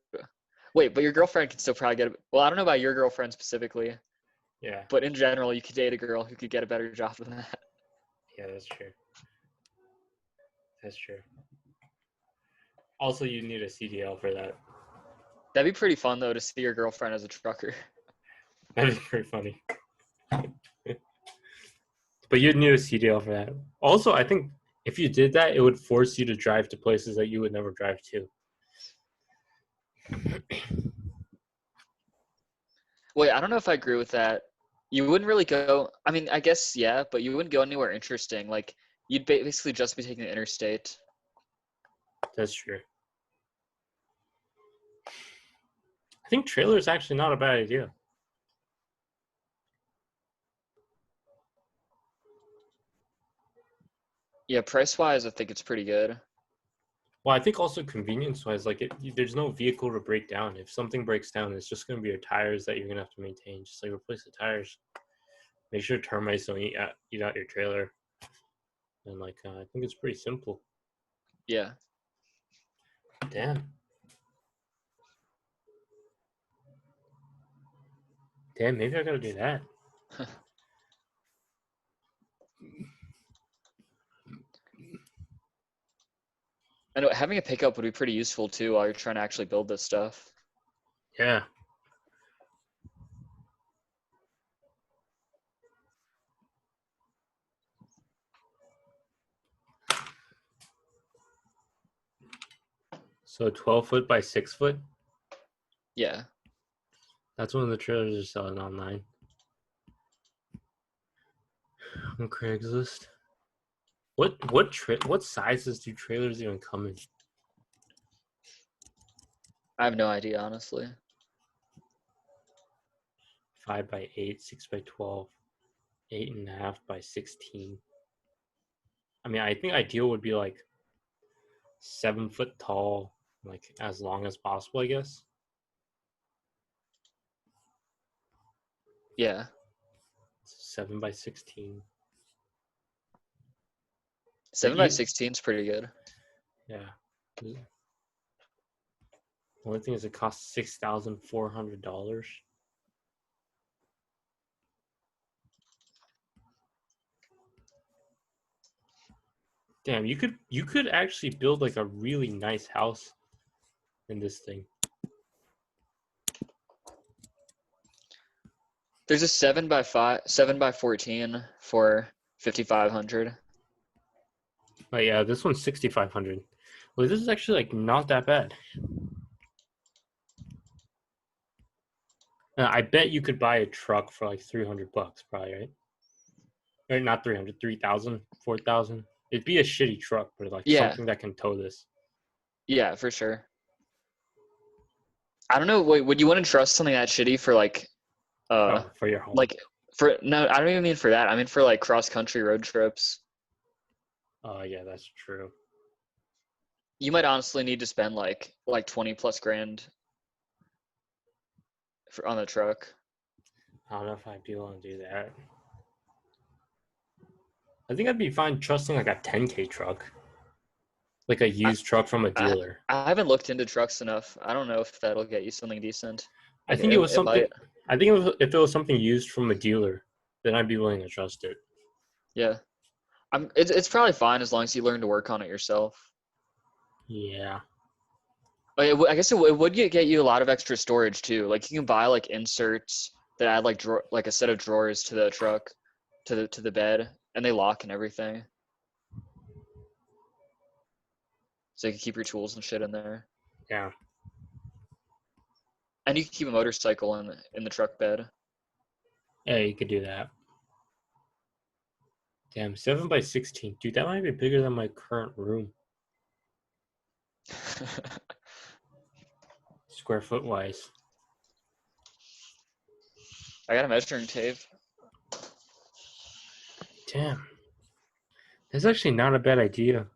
wait, but your girlfriend could still probably get. Well, I don't know about your girlfriend specifically, Yeah, but in general, you could date a girl who could get a better job than that. yeah, that's true. That's true. Also, you need a CDL for that. That'd be pretty fun though to see your girlfriend as a trucker. That'd be pretty funny. But you'd need a CDL for that. Also, I think if you did that, it would force you to drive to places that you would never drive to. Wait, I don't know if I agree with that. You wouldn't really go. I mean, I guess yeah, but you wouldn't go anywhere interesting. Like you'd basically just be taking the interstate. That's true. I think trailer is actually not a bad idea. Yeah, price wise, I think it's pretty good. Well, I think also convenience-wise, like there's no vehicle to break down. If something breaks down, it's just going to be your tires that you're going to have to maintain. Just like replace the tires. Make sure termites don't eat out your trailer. And like I think it's pretty simple. Yeah. Damn. Damn, maybe I got to do that. I know having a pickup would be pretty useful too while you're trying to actually build this stuff. Yeah. So 12 foot by 6 foot. Yeah. That's one of the trailers are selling online on Craigslist. What sizes do trailers even come in? I have no idea, honestly. 5 by 8, 6 by 12, 8.5 by 16. I mean, I think ideal would be like 7 foot tall, like as long as possible, I guess. Yeah. 7 by 16. 7 by 16 is pretty good. Yeah. The only thing is it costs $6,400. Damn, you could actually build like a really nice house in this thing. There's a 7x14 for 5,500. Oh yeah, this one's 6,500. Well, this is actually like not that bad. I bet you could buy a truck for like $300, probably, right? Or not 300, 3,000, 4,000. It'd be a shitty truck, but like Yeah, something that can tow this. yeah, for sure. I don't know. Wait, would you want to trust something that shitty for Oh, for your home. like no, I don't even mean for that. I mean for like cross country road trips. Oh yeah, that's true. You might honestly need to spend like 20 plus grand on the truck. I don't know if I'd be able to do that. I think I'd be fine trusting like a 10K truck, like a I, used truck from a I dealer. I haven't looked into trucks enough. I don't know if that'll get you something decent. I Like think it was it something. might. I think if it was something used from a dealer, then I'd be willing to trust it. Yeah. It's probably fine as long as you learn to work on it yourself. Yeah. But I guess it would get you a lot of extra storage too. Like you can buy like inserts that add like a set of drawers to the truck, to the bed, and they lock and everything. So you can keep your tools and shit in there. Yeah. And you can keep a motorcycle in the truck bed. Yeah, you could do that. Damn, 7x16, dude. That might be bigger than my current room, square foot wise. I got a measuring tape. Damn, that's actually not a bad idea.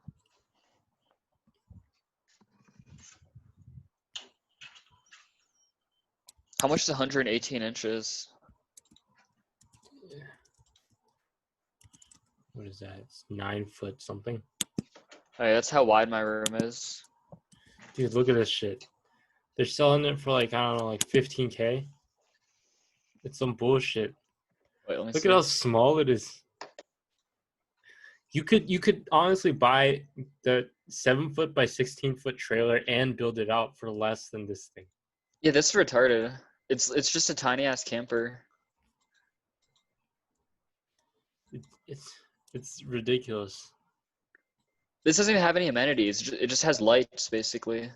How much is 118 inches? What is that? It's 9 foot something. Hey, that's how wide my room is. Dude, look at this shit. They're selling it for like, I don't know, like 15K. It's some bullshit. Wait, let me Look see. at how small it is. You could honestly buy the 7 foot by 16 foot trailer and build it out for less than this thing. Yeah, this is retarded. It's just a tiny ass camper. It's ridiculous. This doesn't even have any amenities. It just has lights, basically.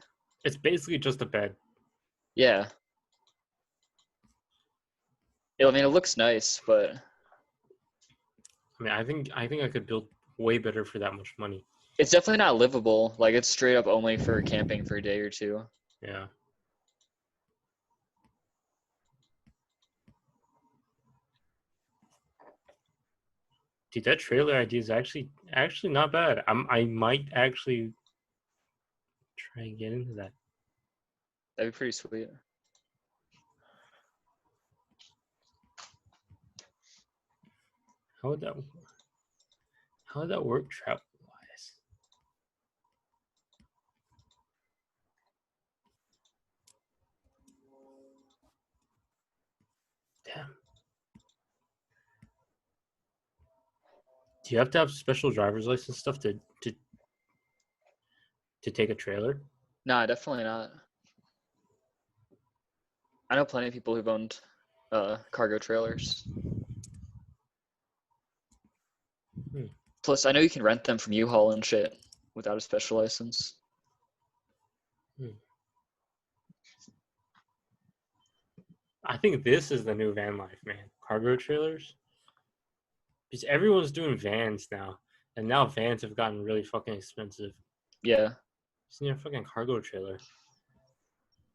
It's basically just a bed. Yeah. I mean, it looks nice, but I mean, I think I could build way better for that much money. it's definitely not livable. Like, it's straight up only for camping for a day or two. Yeah. Dude, that trailer idea is actually not bad. I might actually try and get into that. That'd be pretty sweet. How would that work travel wise? Damn. Do you have to have special driver's license stuff to take a trailer? Nah, definitely not. I know plenty of people who've owned cargo trailers. Plus, I know you can rent them from U-Haul and shit without a special license. I think this is the new van life, man. Cargo trailers. Because everyone's doing vans now. And now vans have gotten really fucking expensive. Yeah. Just need a fucking cargo trailer.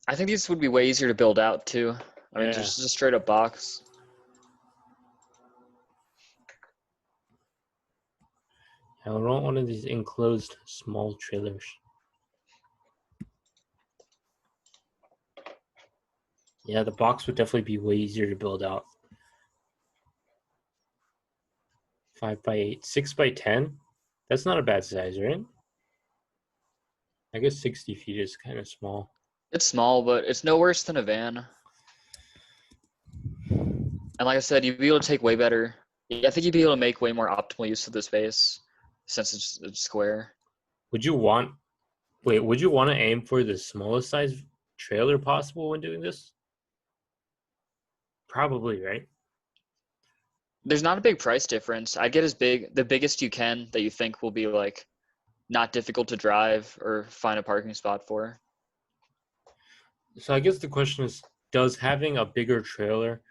I think these would be way easier to build out, too. I mean, Yeah. just a straight up box. I want one of these enclosed small trailers. Yeah, the box would definitely be way easier to build out. 5x8, 6x10. That's not a bad size, right? I guess 60 feet is kind of small. It's small, but it's no worse than a van. And like I said, you'd be able to take way better. I think you'd be able to make way more optimal use of the space. since it's square. Would you want to aim for the smallest size trailer possible when doing this? Probably, right? There's not a big price difference. I'd get the biggest you can that you think will be like not difficult to drive or find a parking spot for. So I guess the question is, does having a bigger trailer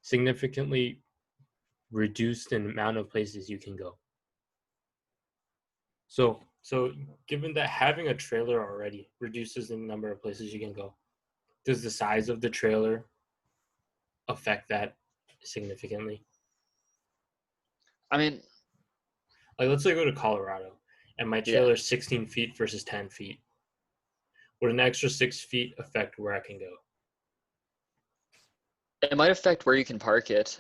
significantly reduce the amount of places you can go? So given that having a trailer already reduces the number of places you can go, does the size of the trailer affect that significantly? I mean, Like, let's say I go to Colorado and my yeah, trailer is 16 feet versus 10 feet. Would an extra 6 feet affect where I can go? it might affect where you can park it.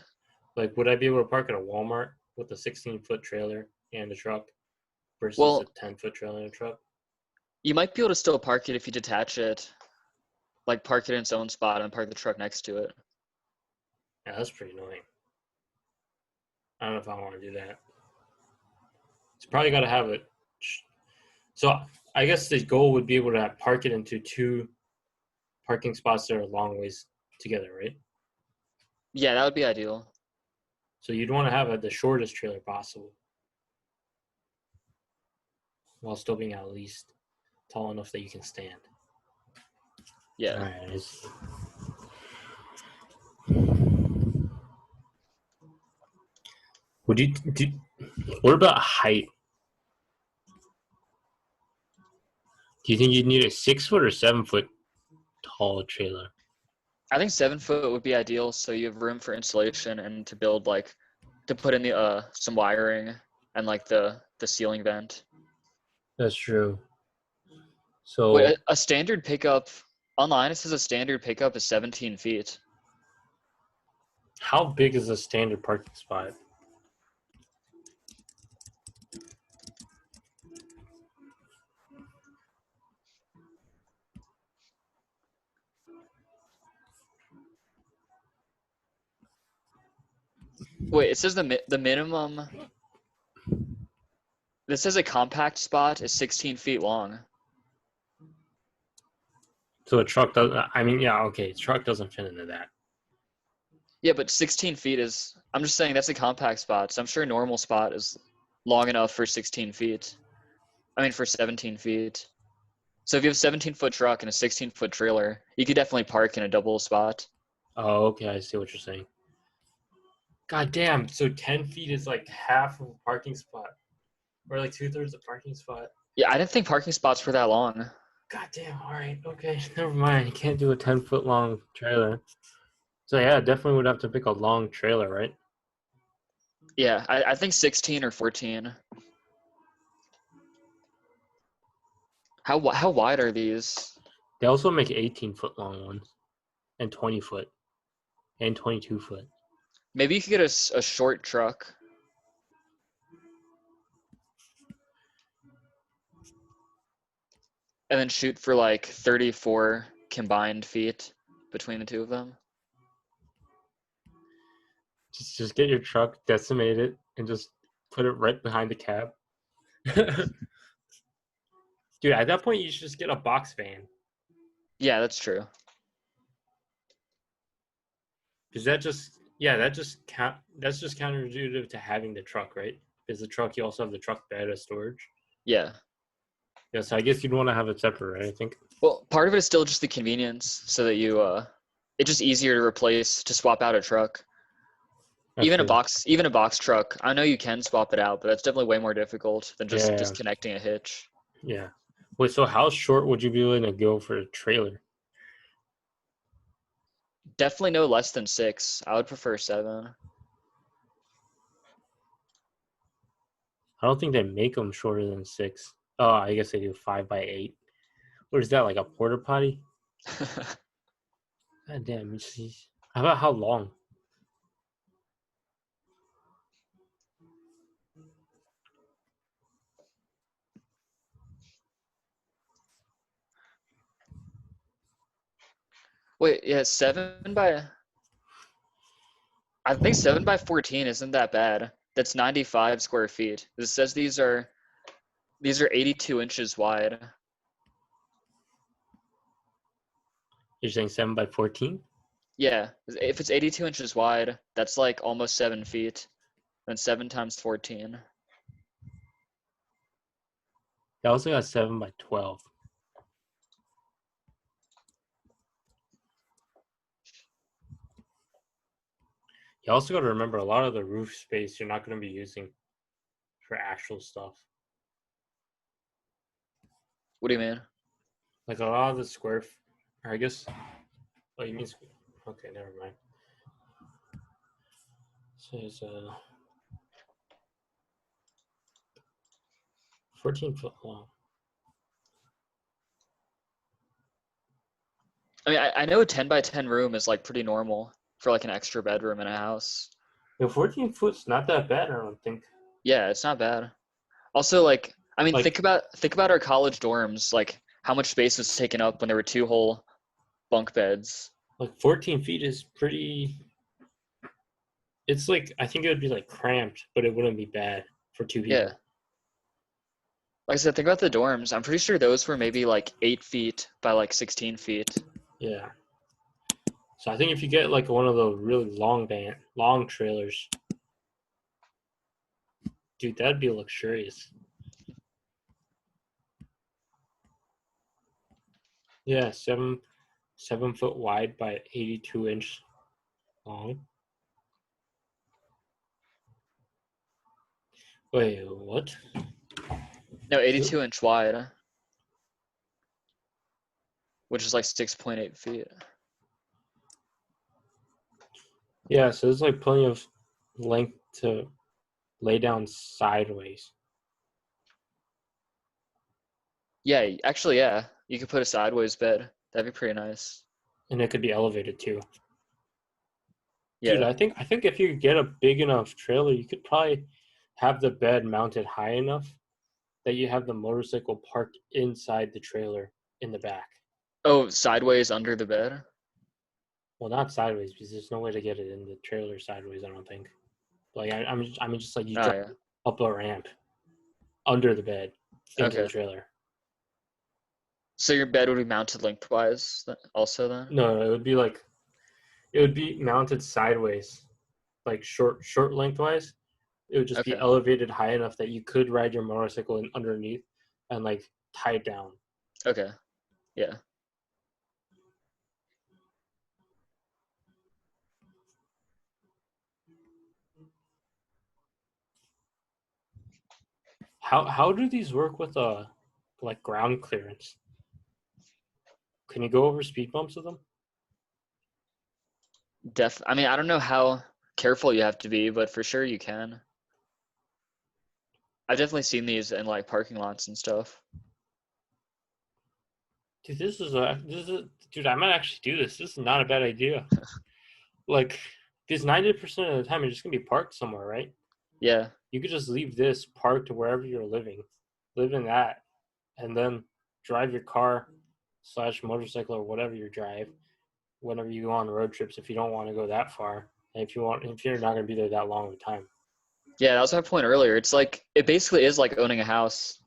Like, would I be able to park at a Walmart with a 16-foot trailer and a truck versus a Well, 10-foot trailer and a truck? you might be able to still park it if you detach it, like park it in its own spot and park the truck next to it. Yeah, that's pretty annoying. I don't know if I want to do that. It's probably got to have it. So I guess the goal would be able to park it into 2 parking spots that are a long ways together, right? Yeah, that would be ideal. So you'd want to have the shortest trailer possible while still being at least tall enough that you can stand. Yeah. All right. Would you do? What about height? Do you think you'd need a 6 foot or 7 foot tall trailer? I think 7 foot would be ideal, so you have room for installation and to build like to put in the some wiring and like the ceiling vent. That's true. Wait, So a standard pickup online it says a standard pickup is 17 feet. how big is a standard parking spot? Wait, it says the minimum. This says a compact spot is 16 feet long. So a truck doesn't. I mean, yeah, okay, truck doesn't fit into that. Yeah, but 16 feet is. I'm just saying that's a compact spot. So I'm sure a normal spot is long enough for 16 feet. I mean, for 17 feet. So if you have a 17-foot truck and a 16-foot trailer, you could definitely park in a double spot. Oh, okay, I see what you're saying. God damn! So 10 feet is like half of a parking spot, or like 2/3 of a parking spot. Yeah, I didn't think parking spots were that long. God damn! All right, okay, never mind. You can't do a 10 foot long trailer. So yeah, definitely would have to pick a long trailer, right? Yeah, I think 16 or 14. How wide are these? They also make 18-foot long ones, and 20 foot, and 22 foot. Maybe you could get a short truck. And then shoot for like 34 combined feet between the two of them. Just get your truck, decimate it, and just put it right behind the cab. Dude, at that point, you should just get a box van. Yeah, that's true. Because that's just counterintuitive to having the truck, right? Because the truck, you also have the truck bed as storage. Yeah. Yeah, so I guess you'd want to have it separate, right? I think. Well, part of it is still just the convenience, so that you it's just easier to swap out a truck. That's Even a true. box truck. I know you can swap it out, but that's definitely way more difficult than just Yeah, disconnecting a hitch. yeah. Wait, so how short would you be willing to go for a trailer? Definitely no less than 6. I would prefer 7. I don't think they make them shorter than 6. Oh, I guess they do 5x8. What is that, like a porta potty? God damn. How about how long? Wait, yeah, 7 by I think 7 by 14 isn't that bad. That's 95 square feet. It says these are These are 82 inches wide. You're saying 7 by 14? Yeah, if it's 82 inches wide, that's like almost 7 feet. Then 7 times 14. They also got 7 by 12. You also got to remember a lot of the roof space you're not going to be using for actual stuff. What do you mean? Like a lot of the or I guess. Oh, you mean? Okay, never mind. So it's 14 foot long. I mean, I know a 10 by 10 room is like pretty normal for like an extra bedroom in a house. 14 foot's not that bad, I don't think. Yeah, it's not bad. Also, like, I mean, Like, think about our college dorms, like how much space was taken up when there were 2 whole bunk beds. like 14 feet is pretty. It's like, I think it would be like cramped, but it wouldn't be bad for 2 Yeah. people. Like I said, think about the dorms. I'm pretty sure those were maybe like 8 feet by like 16 feet. Yeah. So I think if you get like one of those really long trailers, dude, that'd be luxurious. Yeah, 7 foot wide by 82-inch long. Wait, what? No, 82-inch wide, which is like 6.8 feet. Yeah, so there's like plenty of length to lay down sideways. Yeah, actually, yeah. You could put a sideways bed. That'd be pretty nice. And it could be elevated too. Dude, Yeah. I think if you get a big enough trailer, you could probably have the bed mounted high enough that you have the motorcycle parked inside the trailer in the back. Oh, sideways under the bed? Well, not sideways because there's no way to get it in the trailer sideways. I don't think. Like I mean, just like you Oh, drive yeah. up a ramp under the bed into the Okay. trailer. So your bed would be mounted lengthwise also then? No, it would be mounted sideways, like short lengthwise. It would just be Okay. elevated high enough that you could ride your motorcycle in underneath and like tie it down. Okay. Yeah. How do these work with like ground clearance? Can you go over speed bumps with them? I mean, I don't know how careful you have to be, but for sure you can. I've definitely seen these in like parking lots and stuff. Dude, dude, I might actually do this. This is not a bad idea. Like, because 90% of the time you're just gonna be parked somewhere, right? Yeah. You could just leave this parked wherever you're living, live in that, and then drive your car slash motorcycle or whatever you drive whenever you go on road trips if you don't want to go that far. And if you're not gonna be there that long of a time. Yeah, that was my point earlier. It's like it basically is like owning a house,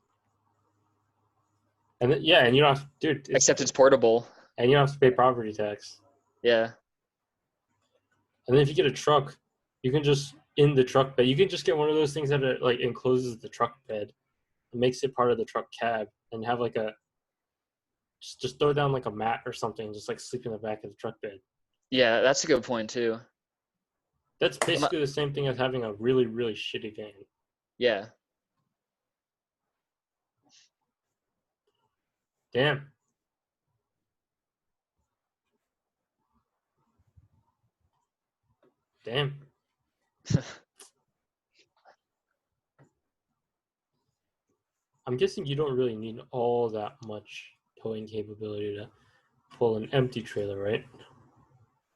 And then, yeah, and you don't have, dude, except it's portable. and you don't have to pay property tax. Yeah. And then if you get a truck, you can just in the truck bed, you can just get one of those things that like encloses the truck bed and makes it part of the truck cab, and have like a just throw down like a mat or something, just like sleep in the back of the truck bed. Yeah, that's a good point too. That's basically the same thing as having a really really shitty van. Yeah. Damn. Damn. I'm guessing you don't really need all that much towing capability to pull an empty trailer, right?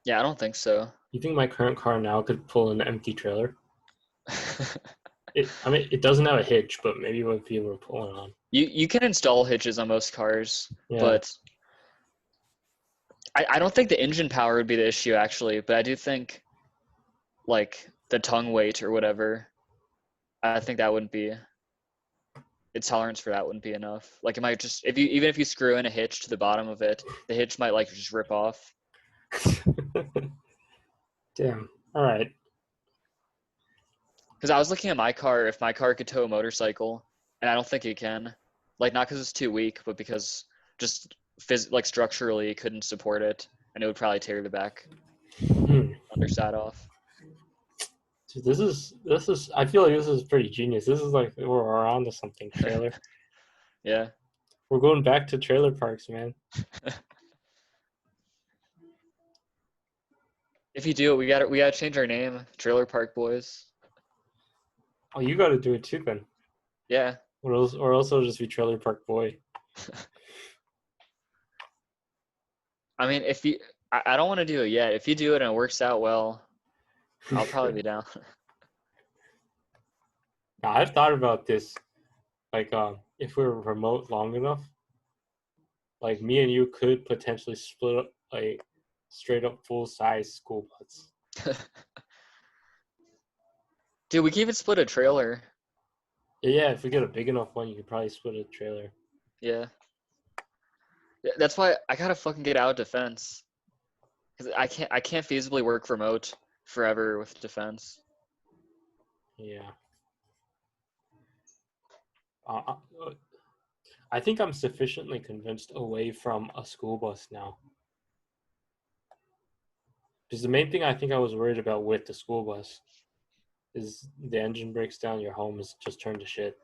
Yeah, I don't think so. You think my current car now could pull an empty trailer? I mean, it doesn't have a hitch, but maybe it would be able to pull it on. You can install hitches on most cars, Yeah. but I don't think the engine power would be the issue actually, but I do think like the tongue weight or whatever, I think that wouldn't be its tolerance for that wouldn't be enough. Like it might just even if you screw in a hitch to the bottom of it, the hitch might like just rip off. Damn. All right. Because I was looking at my car, if my car could tow a motorcycle, and I don't think it can. Like not because it's too weak, but because just like structurally it couldn't support it, and it would probably tear the back Hmm. underside off. Dude, this is. I feel like this is pretty genius. This is like we're on to something. Trailer. Yeah. We're going back to trailer parks, man. If you do it, we gotta change our name, Trailer Park Boys. Oh, you got to do it too, then. Yeah. Or else it'll just be Trailer Park Boy. I mean, if you, I don't want to do it yet. If you do it and it works out well, I'll probably be down. Now, I've thought about this. Like, if we were remote long enough, like me and you could potentially split up like straight up full size school bus. Dude, we can even split a trailer. Yeah, if we get a big enough one, you could probably split a trailer. Yeah. That's why I gotta fucking get out of defense. Cause I can't feasibly work remote forever with defense. Yeah. Uh, I think I'm sufficiently convinced away from a school bus now. Because the main thing I think I was worried about with the school bus is the engine breaks down, your home is just turned to shit.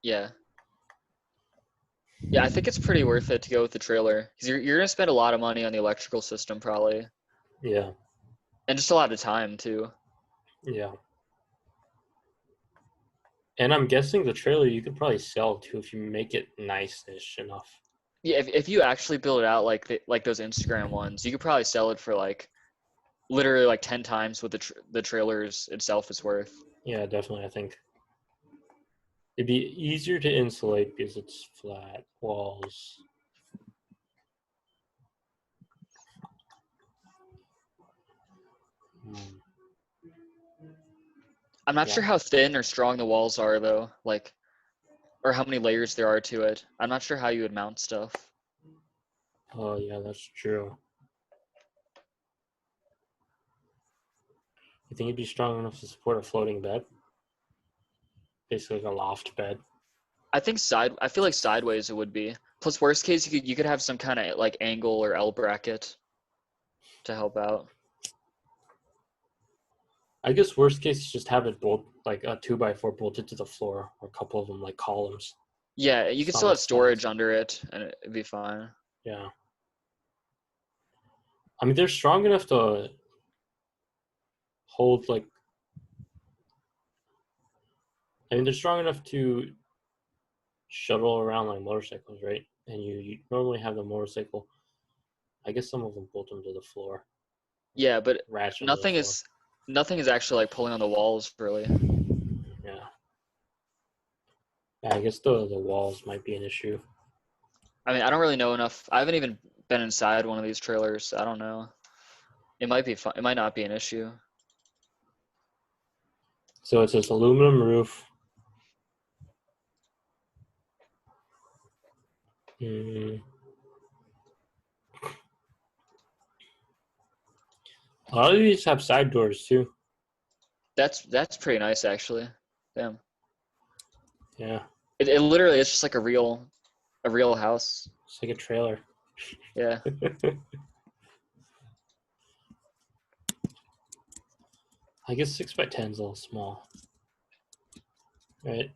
Yeah. Yeah, I think it's pretty worth it to go with the trailer. Cause you're gonna spend a lot of money on the electrical system probably. Yeah. And just a lot of time too. Yeah. And I'm guessing the trailer you could probably sell too if you make it nice-ish enough. Yeah, if you actually build it out like those Instagram ones, you could probably sell it for like literally like 10 times what the trailers itself is worth. Yeah, definitely. I think it'd be easier to insulate because it's flat walls. Hmm. I'm not Yeah. sure how thin or strong the walls are though, like or how many layers there are to it. I'm not sure how you would mount stuff. Oh, yeah, that's true. You think it'd be strong enough to support a floating bed? Basically, like a loft bed. I feel like sideways it would be. Plus worst case you could have some kind of like angle or L bracket to help out. I guess worst case, just have it bolt like a 2x4 bolted to the floor, or a couple of them like columns. Yeah, you could Just still on the have storage sides. under it and it'd be fine. Yeah. I mean, they're strong enough to hold like. I mean, they're strong enough to shuttle around like motorcycles, right? And you normally have the motorcycle. I guess some of them bolt them to the floor, Yeah, but ratchet them to the nothing floor. is nothing is actually like pulling on the walls really. Yeah. Yeah, I guess the walls might be an issue. I mean, I don't really know enough. I haven't even been inside one of these trailers. So I don't know. It might be fun. It might not be an issue. So it's this aluminum roof. Mm. A lot of these have side doors too. That's pretty nice actually. Damn. Yeah, It literally it's just like a real house. it's like a trailer. Yeah. I guess 6x10 is a little small, right?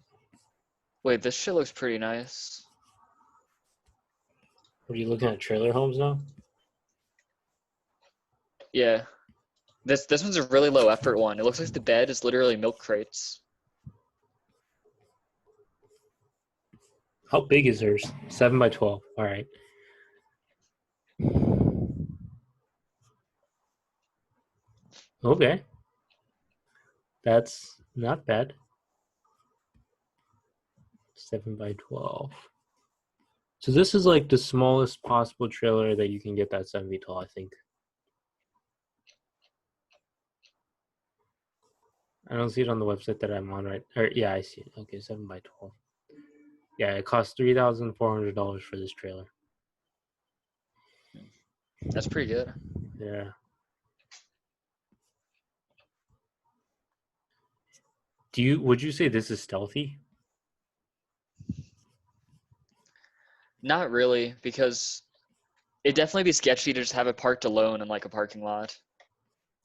Wait, this shit looks pretty nice. Are you looking at trailer homes now? Yeah. This one's a really low effort one. It looks like the bed is literally milk crates. How big is hers? 7x12. All right. Okay, that's not bad. 7x12. So this is like the smallest possible trailer that you can get that's 7 feet tall, I think. I don't see it on the website that I'm on, right? Or yeah, I see it. Okay, 7x12. Yeah, it cost $3,400 for this trailer. That's pretty good. Yeah. Would you say this is stealthy? Not really, because it'd definitely be sketchy to just have it parked alone in like a parking lot.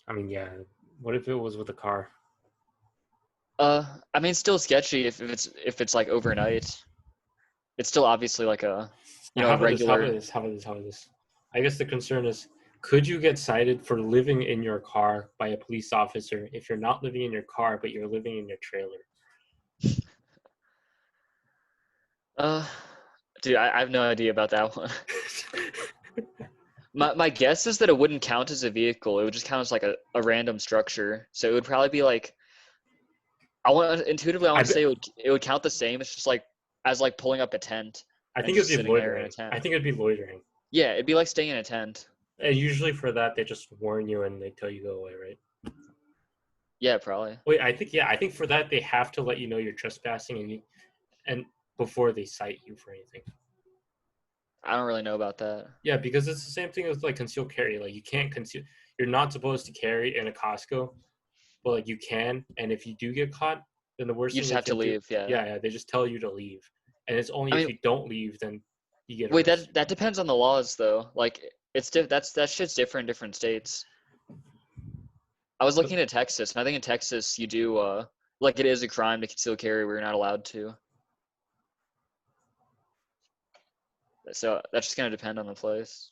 I mean, yeah. What if it was with a car? I mean, still sketchy if it's like overnight. It's still obviously like a, Now, a how about this? How about regular. this? How about this? How about this? I guess the concern is, could you get cited for living in your car by a police officer if you're not living in your car but you're living in your trailer? Uh, dude, I have no idea about that one. My guess is that it wouldn't count as a vehicle. It would just count as like a random structure. So it would probably be like intuitively I I want to say bet, it would count the same. It's just like as like pulling up a tent I and think it'd just be sitting there in a loitering. tent. I think it'd be loitering. Yeah, it'd be like staying in a tent. And usually for that they just warn you and they tell you go away, right? Yeah, probably. Wait, I think for that they have to let you know you're trespassing and before they cite you for anything. I don't really know about that. Yeah, because it's the same thing as like concealed carry. Like you can't conceal. You're not supposed to carry in a Costco, but like you can. And if you do get caught, then the worst You thing just they have to can do, leave. Yeah. yeah, they just tell you to leave. And it's only I if mean, you don't leave, then you get wait, arrested. that depends on the laws though. Like that shit's different in different states. I was But looking at Texas, and I think in Texas you do like it is a crime to conceal carry where you're not allowed to. So that's just gonna depend on the place.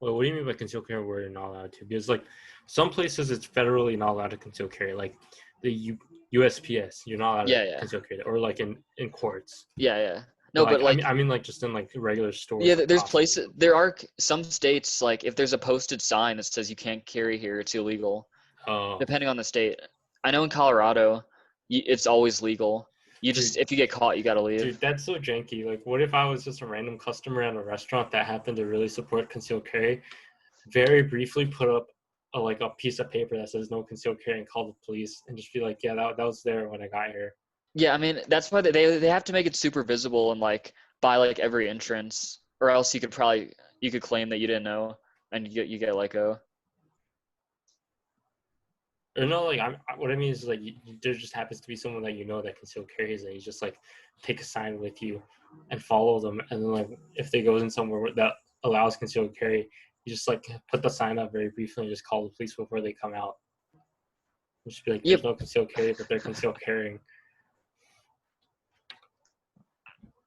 well, what do you mean by concealed carry where you're not allowed to? Because like some places it's federally not allowed to conceal carry, like the USPS, you're not allowed to Yeah, yeah, conceal carry, or like in courts. yeah, yeah. But No, like but like I mean like just in like regular yeah, stores like there's Costco. places. There are some states like if there's a posted sign that says you can't carry here, it's illegal. Oh, Depending on the state. I know in Colorado, it's always legal. You dude, just if you get caught, you gotta leave. Dude, that's so janky. Like, what if I was just a random customer at a restaurant that happened to really support concealed carry? Very briefly put up a piece of paper that says no concealed carry and call the police and just be like, yeah, that was there when I got here. Yeah, I mean that's why they have to make it super visible and like by like every entrance, or else you could claim that you didn't know and you get let go. Or no, like what I mean is like there just happens to be someone that you know that concealed carries and you just like take a sign with you and follow them, and then like if they goes in somewhere that allows concealed carry, you just like put the sign up very briefly and just call the police before they come out. Just be like, there's Yep. no concealed carry, but they're concealed carrying.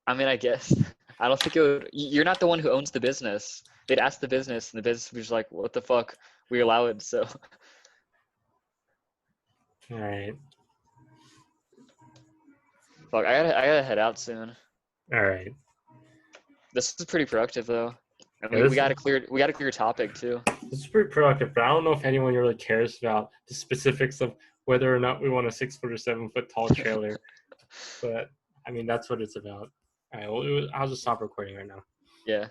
I mean, I guess I don't think it would. You're not the one who owns the business. They'd ask the business, and the business was like, "What the fuck? We allow it." So, All right. fuck. I gotta head out soon. All right. This is pretty productive though, and Yeah, we got a clear topic too. this is pretty productive, but I don't know if anyone really cares about the specifics of whether or not we want a 6 foot or 7 foot tall trailer. But I mean, that's what it's about. All right. Well, I'll just stop recording right now. Yeah.